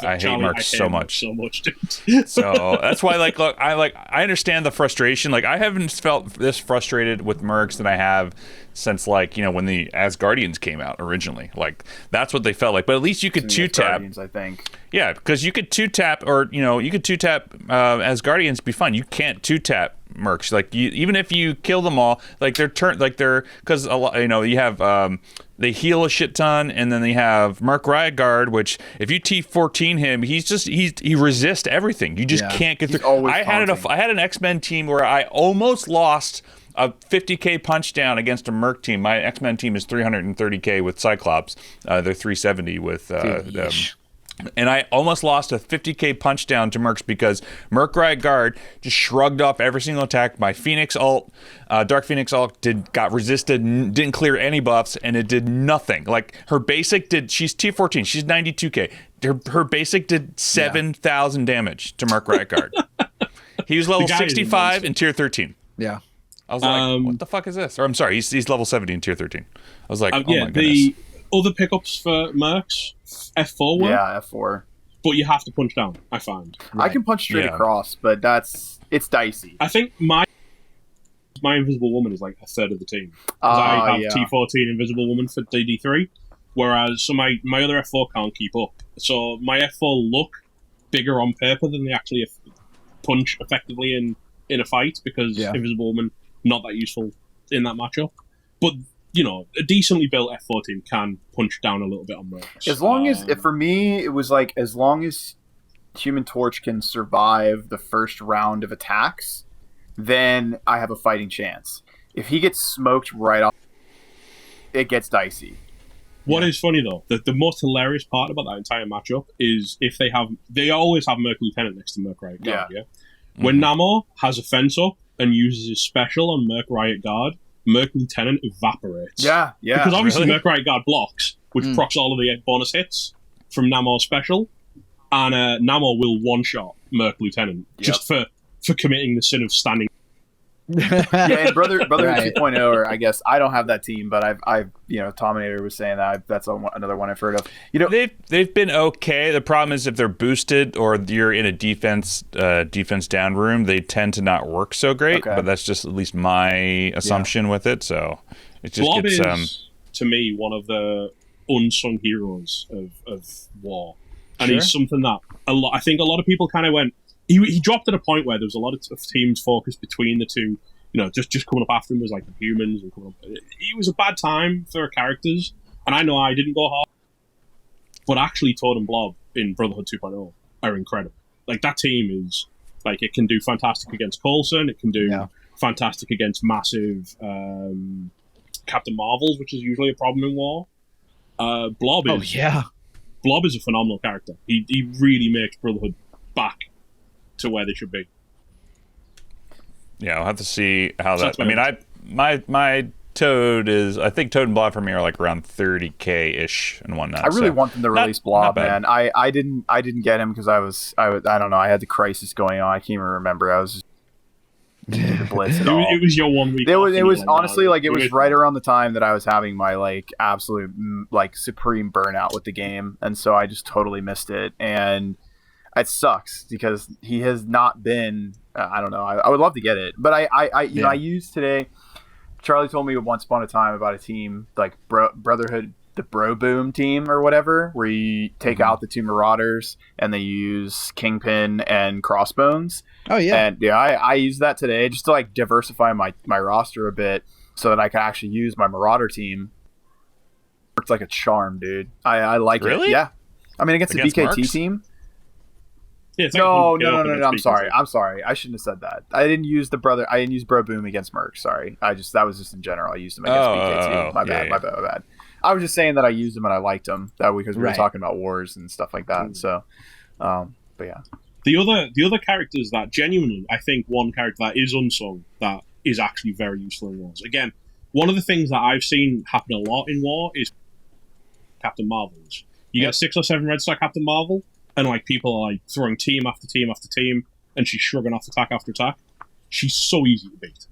I hate Mercs so much. Dude. So that's why, look, I understand the frustration. Like, I haven't felt this frustrated with Mercs than I have since, when the Asgardians came out originally. Like, that's what they felt like. But at least you could two-tap. I think. Yeah, because you could two-tap, or, you could two-tap Asgardians, be fine. You can't two-tap Mercs. Like, even if you kill them all, because a lot, you have, they heal a shit ton, and then they have Merc Riot Guard, which if you T14 him, he resists everything. You just can't get through. I had an X-Men team where I almost lost a 50k punch down against a Merc team. My X-Men team is 330k with Cyclops. They're 370 with them. And I almost lost a 50k punch down to Mercs because Merc Riot Guard just shrugged off every single attack. My Phoenix ult, Dark Phoenix ult, got resisted, didn't clear any buffs, and it did nothing. Like, her basic she's T14, she's 92k. Her basic did 7,000 damage to Merc Riot Guard. He was level 65 in tier 13. Yeah. I was like, what the fuck is this? Or I'm sorry, he's level 70 in tier 13. I was like, oh my goodness. The other pickups for Mercs, F4 one. Yeah, F4. But you have to punch down, I find. Right. I can punch straight across, but it's dicey. I think my Invisible Woman is like a third of the team. I have T14 Invisible Woman for DD3, whereas my other F4 can't keep up. So my F4 look bigger on paper than they actually punch effectively in a fight, because Invisible Woman not that useful in that matchup. But a decently built F4 team can punch down a little bit on Mercs. As long as, for me, it was like, as long as Human Torch can survive the first round of attacks, then I have a fighting chance. If he gets smoked right off, it gets dicey. What is funny, though, the most hilarious part about that entire matchup is if they always have Merc Lieutenant next to Merc Riot Guard, Mm-hmm. When Namor has a fence up and uses his special on Merc Riot Guard, Merc Lieutenant evaporates. Yeah. Because obviously Merc Riot Guard blocks, which procs all of the bonus hits from Namor's special, and Namor will one-shot Merc Lieutenant just for committing the sin of standing. And Brotherhood 2.0, or I guess I don't have that team, but I've Tominator was saying that that's another one I've heard of. They've been okay. The problem is if they're boosted or you're in a defense down room, they tend to not work so great. Okay. But that's just at least my assumption with it. So it just Blob gets is, to me, one of the unsung heroes of War, and he's something that I think a lot of people kind of went. He dropped at a point where there was a lot of teams focused between the two. Just coming up after him was like the humans. And coming up. It was a bad time for characters, and I know I didn't go hard. But actually, Toad and Blob in Brotherhood 2.0 are incredible. Like, that team is, like, it can do fantastic against Coulson. It can do fantastic against massive Captain Marvels, which is usually a problem in War. Blob is a phenomenal character. He really makes Brotherhood back to where they should be. Yeah, I'll have to see how that. I mean, my Toad is. I think Toad and Blob for me are like around 30k ish and whatnot. I really want them to release Blob, man. I didn't get him because I don't know. I had the crisis going on. I can't even remember. I was just the blitz at all. It was your 1 week. It was honestly like it was right around the time that I was having my like absolute like supreme burnout with the game, and so I just totally missed it. And it sucks because he has not been. I don't know. I would love to get it, but I used today. Charlie told me once upon a time about a team like Brotherhood the Bro Boom team or whatever, where you take out the 2 Marauders and they use Kingpin and Crossbones. Oh yeah, and yeah, I use that today just to like diversify my roster a bit so that I can actually use my Marauder team. It's like a charm, dude. I like really? it. Yeah, I mean against the BKT Mercs? team. Yeah, it's No. like I'm sorry. I shouldn't have said that. I didn't use Bro Boom against Merc. Sorry. That was just in general. I used him against BKT. My bad. I was just saying that I used him and I liked him that because we were talking about wars and stuff like that. So, but yeah. The other characters that genuinely, I think one character that is unsung that is actually very useful in wars. Again, one of the things that I've seen happen a lot in war is Captain Marvels. You get 6 or 7 red star Captain Marvel, and like people are like throwing team after team after team, and she's shrugging off attack after attack. She's so easy to beat.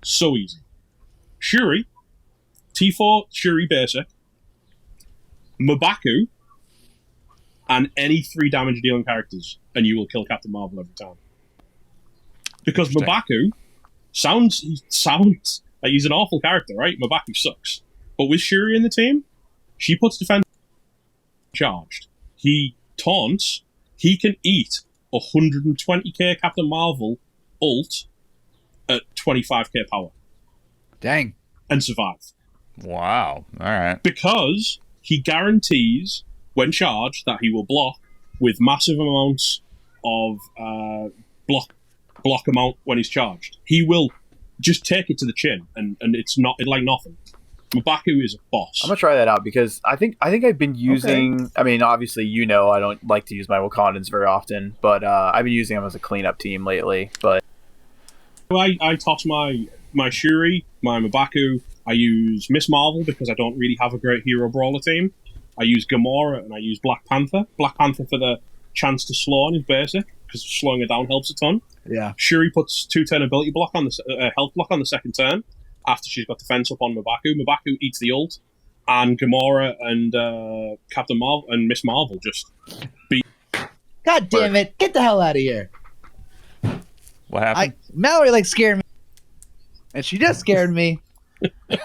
So easy. Shuri, T4 Shuri basic, M'Baku, and any 3 damage dealing characters, and you will kill Captain Marvel every time. Because M'Baku sounds like he's an awful character, right? M'Baku sucks. But with Shuri in the team, she puts defense charged. He taunts. He can eat 120k Captain Marvel ult at 25k power. Dang. And survive. Wow. All right. Because he guarantees, when charged, that he will block with massive amounts of block amount when he's charged. He will just take it to the chin, and it's like nothing. M'Baku is a boss. I'm gonna try that out because I think I've been using. Okay. I mean, obviously, I don't like to use my Wakandans very often, but I've been using them as a cleanup team lately. But I toss my Shuri, my M'Baku. I use Miss Marvel because I don't really have a great hero brawler team. I use Gamora and I use Black Panther. Black Panther for the chance to slow on is basic because slowing her down helps a ton. Yeah. Shuri puts 2-turn ability block on the health block on the second turn. After she's got defense up on M'Baku, M'Baku eats the ult, and Gamora and Captain Marvel and Miss Marvel just beat. God damn it! Get the hell out of here! What happened? Mallory scared me, and she just scared me. But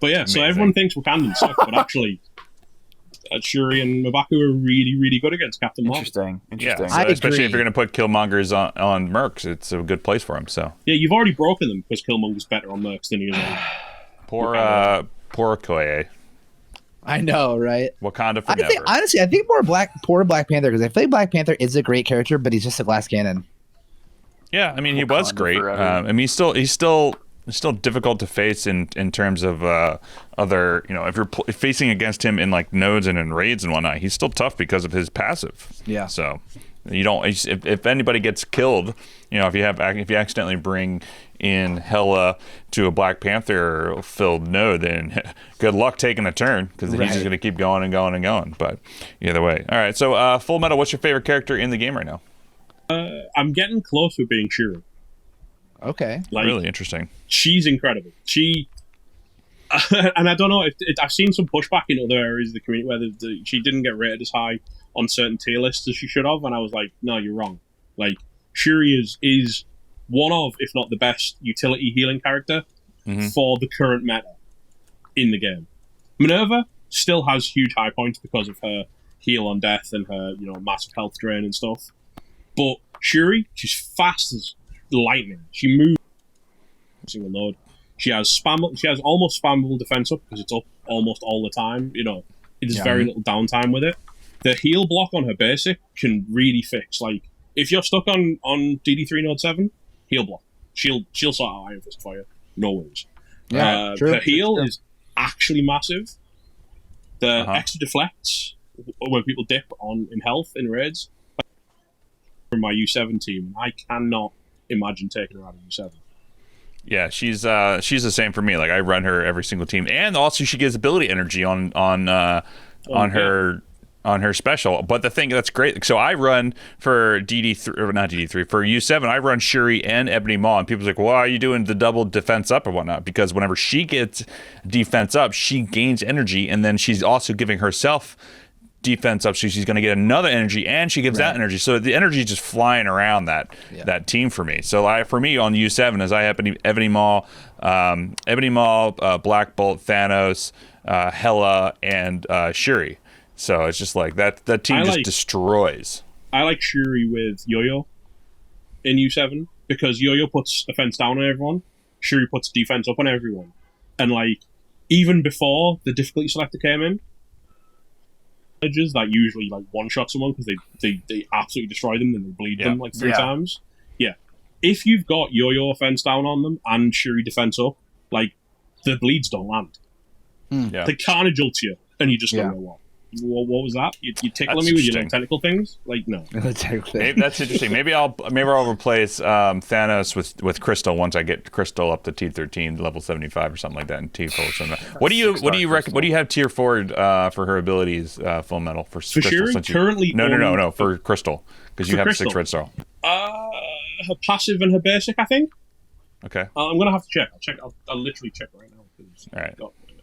yeah, so everyone thinks Wakandans suck, but actually, Shuri and M'Baku are really, really good against Captain Marvel. Interesting. Yeah, so especially if you're going to put Killmongers on Mercs, it's a good place for him. So yeah, you've already broken them because Killmonger's better on Mercs than he is on. Poor Okoye. I know, right? Wakanda for never. I think poor Black Panther, because I feel like Black Panther is a great character, but he's just a glass cannon. Yeah, I mean, he was great. I mean, he's still difficult to face in terms of other, if you're facing against him in nodes and in raids and whatnot, he's still tough because of his passive. Yeah. So you don't, if anybody gets killed, if you accidentally bring in Hela to a Black Panther filled node, then good luck taking a turn because he's just going to keep going and going and going. But either way. All right. So FullMetal, what's your favorite character in the game right now? I'm getting close with being Shuri. Okay. Really interesting. She's incredible. And I don't know, I've seen some pushback in other areas of the community where she didn't get rated as high on certain tier lists as she should have, and I was like, no, you're wrong. Shuri is one of, if not the best, utility healing character for the current meta in the game. Minerva still has huge high points because of her heal on death and her, massive health drain and stuff. But Shuri, she's fast as lightning. She moves single node. She has almost spammable defense up because it's up almost all the time. There's very little downtime with it. The heal block on her basic can really fix. If you're stuck on DD3 node 7, heal block. She'll sort out Iron Fist for you. No worries. Yeah, true. The heal is actually massive. The extra deflects when people dip in health in raids. From my U7 team, I cannot imagine taking her out of U7. Yeah, she's the same for me. I run her every single team, and also she gives ability energy on her special. But the thing that's great, so I run for DD3 or not DD3 for U7. I run Shuri and Ebony Maw, and people's like, "Well, are you doing the double defense up or whatnot?" Because whenever she gets defense up, she gains energy, and then she's also giving herself defense up, so she's going to get another energy, and she gives that energy. So the energy is just flying around that team for me. So for me on U7 is I have Ebony Maw, Black Bolt, Thanos, Hela, and Shuri. So it's just like that team just destroys. I like Shuri with Yo-Yo in U7 because Yo-Yo puts defense down on everyone. Shuri puts defense up on everyone. And like even before the difficulty selector came in, that usually like one-shot someone because they absolutely destroy them and they bleed them like 3 times. Yeah. If you've got Yo-Yo offense down on them and Shuri defense up, like the bleeds don't land. They carnage ult you and you just go, what was that? You tickling me with your technical things? Like, no. Maybe that's interesting. Maybe I'll replace Thanos with Crystal once I get Crystal up to T13 level 75 or something like that in T4. What do you have tier 4 for her abilities, FullMetal for Crystal? Shuri? Currently no, for Crystal because you have Crystal. 6 red star. Her passive and her basic, I think. Okay. I'm gonna have to check. I'll literally check right now. All right.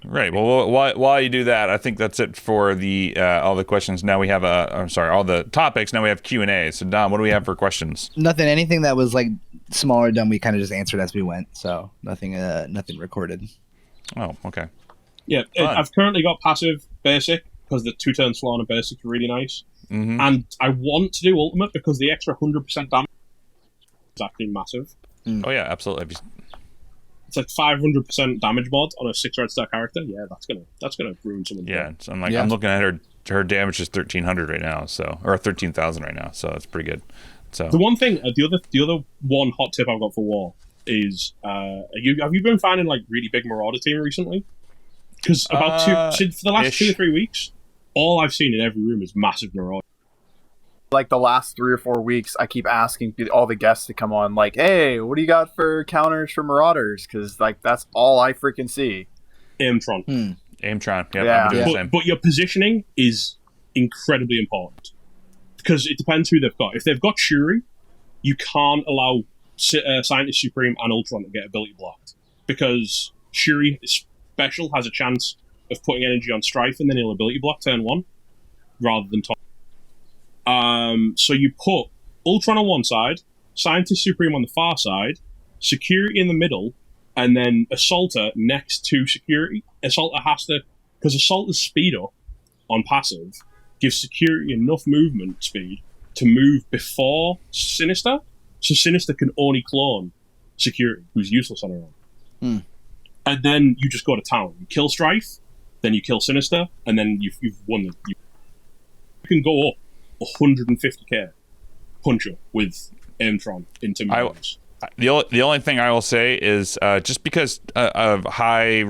Right. Well, while you do that, I think that's it for the all the questions. Now we have all the topics. Now we have Q&A. So Dom, what do we have for questions? Nothing. Anything that was like small or dumb, we kind of just answered as we went. So nothing recorded. Oh, okay. Yeah, I've currently got passive, basic because the 2-turn slow and basic are really nice, and I want to do ultimate because the extra 100% damage is actually massive. Oh yeah, absolutely. It's like 500% damage mod on a 6 red star character. Yeah, that's gonna ruin someone. Yeah, so I'm looking at her damage is 1300 right now, or 13,000 right now, so that's pretty good. So the one thing, the other one hot tip I've got for War is, have you been finding like really big Marauder team recently? Because for the last 2 or 3 weeks, all I've seen in every room is massive Marauder. Like the last 3 or 4 weeks, I keep asking all the guests to come on, like, hey, what do you got for counters for Marauders? Because like that's all I freaking see. Aimtron. Aimtron. Yeah. I'm doing the same. But your positioning is incredibly important because it depends who they've got. If they've got Shuri, you can't allow Scientist Supreme and Ultron to get ability blocked because Shuri special has a chance of putting energy on Strife and then he'll ability block turn 1 rather than top. So you put Ultron on one side, Scientist Supreme on the far side, Security in the middle, and then Assaulter next to Security. Assaulter has to, because Assaulter's speed up on passive gives Security enough movement speed to move before Sinister, so Sinister can only clone Security, who's useless on her own. And then you just go to town. You kill Strife, then you kill Sinister, and then you've won you can go up 150k puncher with Aimtron into moves. The only thing I will say is just because of high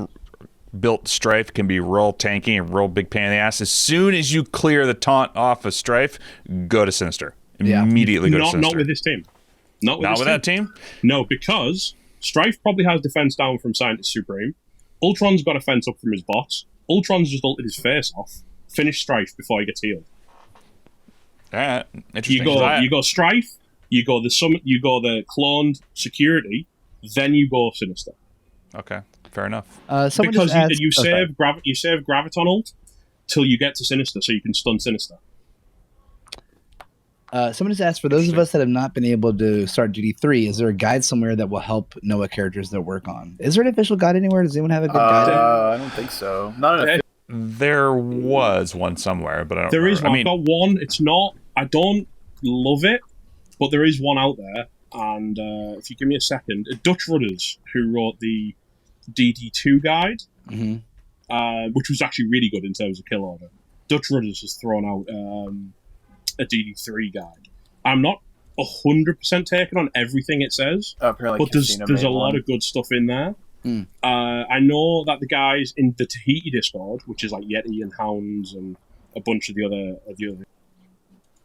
built Strife can be real tanky and real big pain in the ass. As soon as you clear the taunt off of Strife, go to Sinister. Immediately go to Sinister. Not with this team. Not with that team? No, because Strife probably has defense down from Scientist Supreme. Ultron's got a fence up from his bots. Ultron's just ulted his face off. Finish Strife before he gets healed. Interesting. You go Strife, you go the cloned Security, then you go Sinister. Okay, fair enough. Because you save Graviton ult till you get to Sinister, so you can stun Sinister. Someone just asked, for those of us that have not been able to start GD3, is there a guide somewhere that will help know what characters they'll work on? Is there an official guide anywhere? Does anyone have a good guide? I don't think so. Not an There was one somewhere, but I don't. There is one. I mean, I've got one. It's not. I don't love it, but there is one out there. And if you give me a second, Dutch Rudders, who wrote the DD2 guide, which was actually really good in terms of kill order. Dutch Rudders has thrown out a DD3 guide. I'm not 100% taken on everything it says, but there's a lot of good stuff in there. I know that the guys in the Tahiti Discord, which is like Yeti and Hounds and a bunch of the other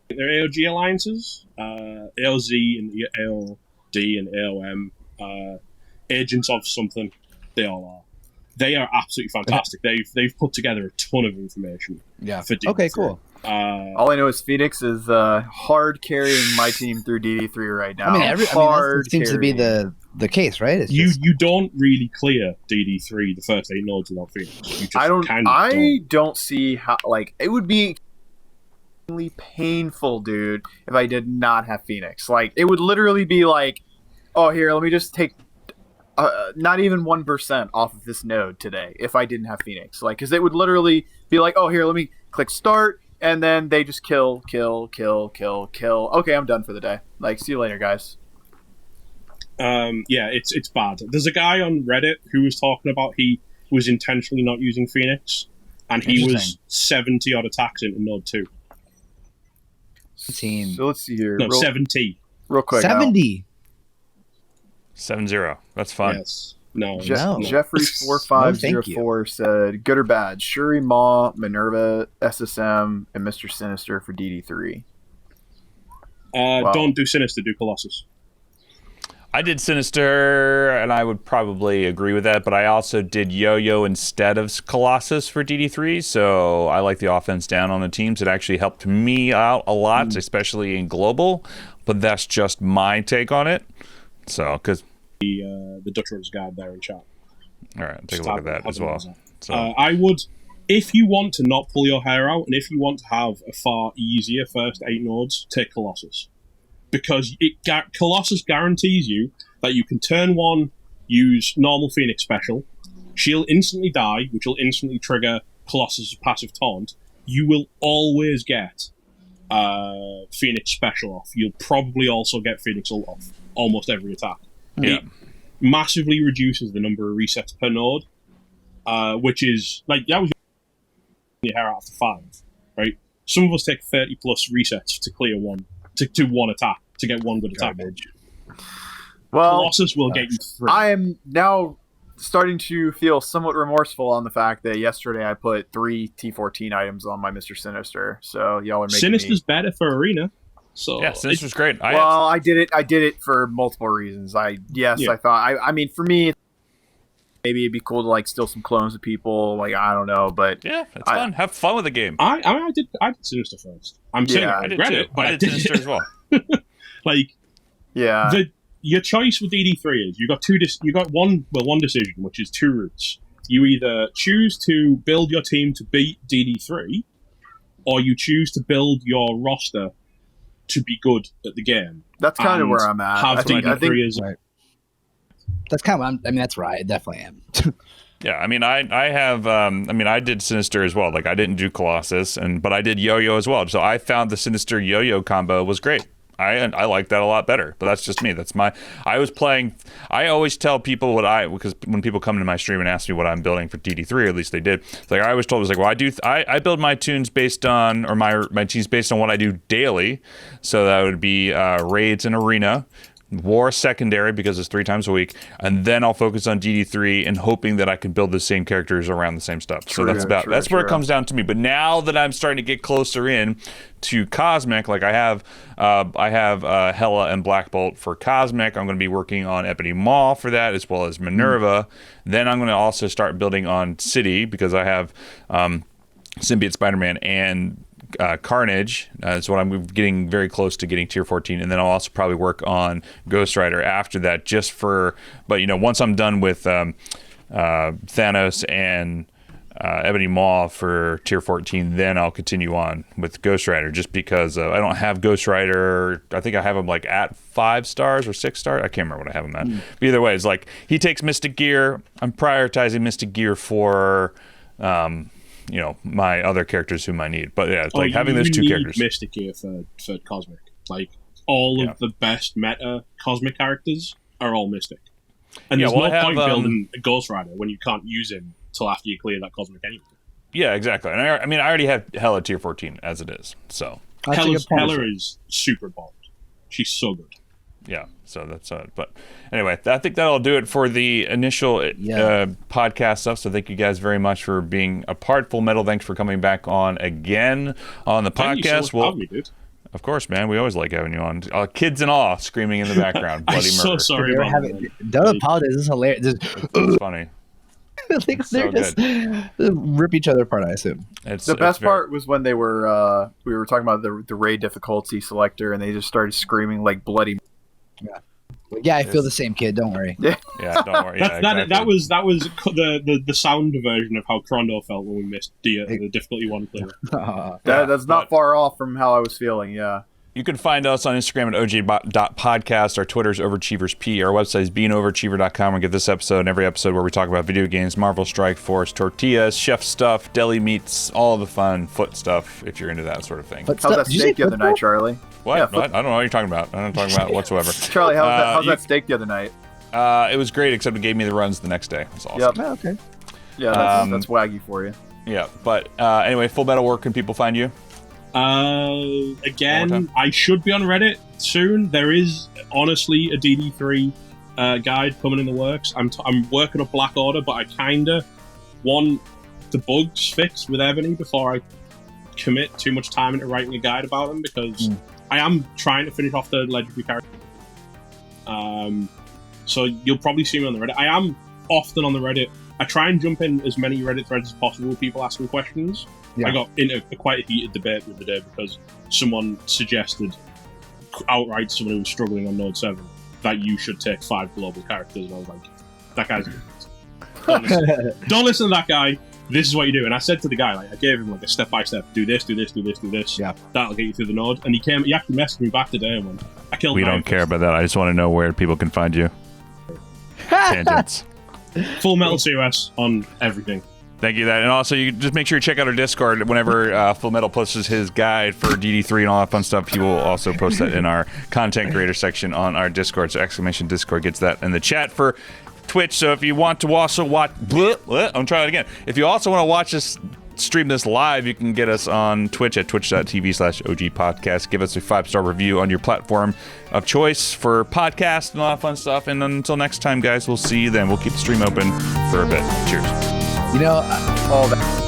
they're AOG alliances, AOZ and AOD and AOM, agents of something. They all are. They are absolutely fantastic. They've put together a ton of information. Yeah. For DD3. Okay. Cool. All I know is Phoenix is hard carrying my team through DD3 right now. That seems to be the case, right? It's you don't really clear DD3 the first 8 nodes without Phoenix. You just I don't see how, like, it would be painful, dude, if I did not have Phoenix. Like, it would literally be like, oh, here, let me just take not even 1% off of this node today if I didn't have Phoenix. Like, because it would literally be like, oh, here, let me click start, and then they just kill. Okay, I'm done for the day. Like, see you later, guys. Yeah, it's bad. There's a guy on Reddit who was talking about he was intentionally not using Phoenix, and he was 70 odd attacks into node 2. 17. So let's see here. No, 70. Real quick. 70. 7-0. That's fun. Yes. No. Jeffrey 4504 said, good or bad, Shuri, Maw, Minerva, SSM, and Mr. Sinister for DD3. Wow. Don't do Sinister, do Colossus. I did Sinister, and I would probably agree with that, but I also did Yo-Yo instead of Colossus for DD3, so I like the offense down on the teams. It actually helped me out a lot, especially in Global, but that's just my take on it. So, because the Dutch Runners guide there in chat. All right, take a look at that as well. So. I would, if you want to not pull your hair out, and if you want to have a far easier first 8 nodes, take Colossus. Because Colossus guarantees you that you can turn 1, use normal Phoenix special, she'll instantly die, which will instantly trigger Colossus' passive taunt. You will always get Phoenix special off. You'll probably also get Phoenix ult off almost every attack. Yeah. It massively reduces the number of resets per node, which is like that was your hair out after 5, right? Some of us take 30 plus resets to clear one attack to get one good attack. Well, Colossus will get you 3. I am now starting to feel somewhat remorseful on the fact that yesterday I put 3 T14 items on my Mr. Sinister. So y'all are making Sinister's better for arena. So yeah, Sinister's great. I did it for multiple reasons. I thought I mean for me maybe it'd be cool to like steal some clones of people. Like I don't know, but yeah, it's fun. Have fun with the game. I did Sinister first. I'm saying I regret it, but I did Sinister as well. Your choice with DD3 is you got one decision, which is 2 routes. You either choose to build your team to beat DD3, or you choose to build your roster to be good at the game. That's kind of where I'm at. I think right. That's kind of what that's right. I definitely am. Yeah, I mean, I have, I did Sinister as well. Like, I didn't do Colossus, but I did Yo-Yo as well. So I found the Sinister Yo-Yo combo was great. I like that a lot better, but that's just me. I always tell people because when people come into my stream and ask me what I'm building for DD3, or at least they did, like I always told them, well, I build my tunes based on, or my teams based on what I do daily. So that would be raids and arena, war secondary because it's 3 times a week, and then I'll focus on DD3 and hoping that I can build the same characters around the same stuff. So that's where it comes down to me. But now that I'm starting to get closer in to Cosmic, like I have Hela and Black Bolt for Cosmic. I'm going to be working on Ebony Maw for that, as well as Minerva. Then I'm going to also start building on City because I have Symbiote Spider-Man and Carnage. So I'm getting very close to getting tier 14, and then I'll also probably work on Ghost Rider after that, but once I'm done with Thanos and Ebony Maw for tier 14, then I'll continue on with Ghost Rider, just because I don't have Ghost Rider. I think I have him like at 5 stars or 6 stars. I can't remember what I have him at. But either way, it's like he takes Mystic Gear. I'm prioritizing Mystic Gear for my other characters whom I need. But yeah, it's like having those 2 characters. Mystic Gear for Cosmic. Like all of the best meta Cosmic characters are all Mystic. And there's no point building a Ghost Rider when you can't use him till after you clear that Cosmic anyway. Yeah, exactly. And I already have Hela tier 14 as it is. So Hela is super bold. She's so good. Yeah, so that's but anyway, I think that'll do it for the initial podcast stuff. So thank you guys very much for being a part. FullMetal, thanks for coming back on again on the podcast. Of course, man. We always like having you on. Kids and all screaming in the background. Bloody murder. I'm so sorry about that. Don't apologize. This is hilarious. It's funny. Like they're just rip each other apart, I assume. The best part was when they were we were talking about the raid difficulty selector, and they just started screaming like bloody. Yeah. Yeah, I feel the same, kid. Don't worry. Yeah, don't worry. Yeah, exactly. That was the sound version of how Crondo felt when we missed the difficulty 1 clear. That's not far off from how I was feeling. Yeah. You can find us on Instagram at OG.podcast. Our Twitter's OverachieversP. Our website is beingoverachiever.com. We get this episode and every episode where we talk about video games, Marvel Strike Force, tortillas, chef stuff, deli meats, all the fun foot stuff, if you're into that sort of thing. How's that steak the other night, Charlie? What? Yeah, what? I don't know what you're talking about. I don't talk about it whatsoever. Charlie, how's that steak the other night? It was great, except it gave me the runs the next day. It was awesome. Yep. Oh, okay. Yeah, that's waggy for you. Yeah, but anyway, FullMetal, where can people find you? Again, I should be on Reddit soon. There is honestly a DD3 guide coming in the works. I'm working up Black Order, but I kinda want the bugs fixed with Ebony before I commit too much time into writing a guide about them, because I am trying to finish off the legendary character. So you'll probably see me on the Reddit. I am often on the Reddit. I try and jump in as many Reddit threads as possible with people asking questions. Yeah. I got into quite a heated debate the other day because someone suggested outright, someone who was struggling on Node 7, that you should take 5 global characters, and I was like, that guy's don't listen to that guy. This is what you do. And I said to the guy, like, I gave him like a step-by-step, do this, do this, do this, do this. Yeah. That'll get you through the node. And he actually messaged me back today and went, I killed We don't care about that. I just want to know where people can find you. Tangents. FullMetal COS on everything. Thank you. And also, you just make sure you check out our Discord whenever FullMetal posts his guide for DD3 and all that fun stuff. He will also post that in our content creator section on our Discord. So exclamation Discord gets that in the chat for Twitch. So if you want to also watch, I'm trying it again. If you also want to watch us stream this live, you can get us on Twitch at twitch.tv/OGpodcast. Give us a 5-star review on your platform of choice for podcasts and all that fun stuff. And until next time, guys, we'll see you then. We'll keep the stream open for a bit. Cheers. You know, all that.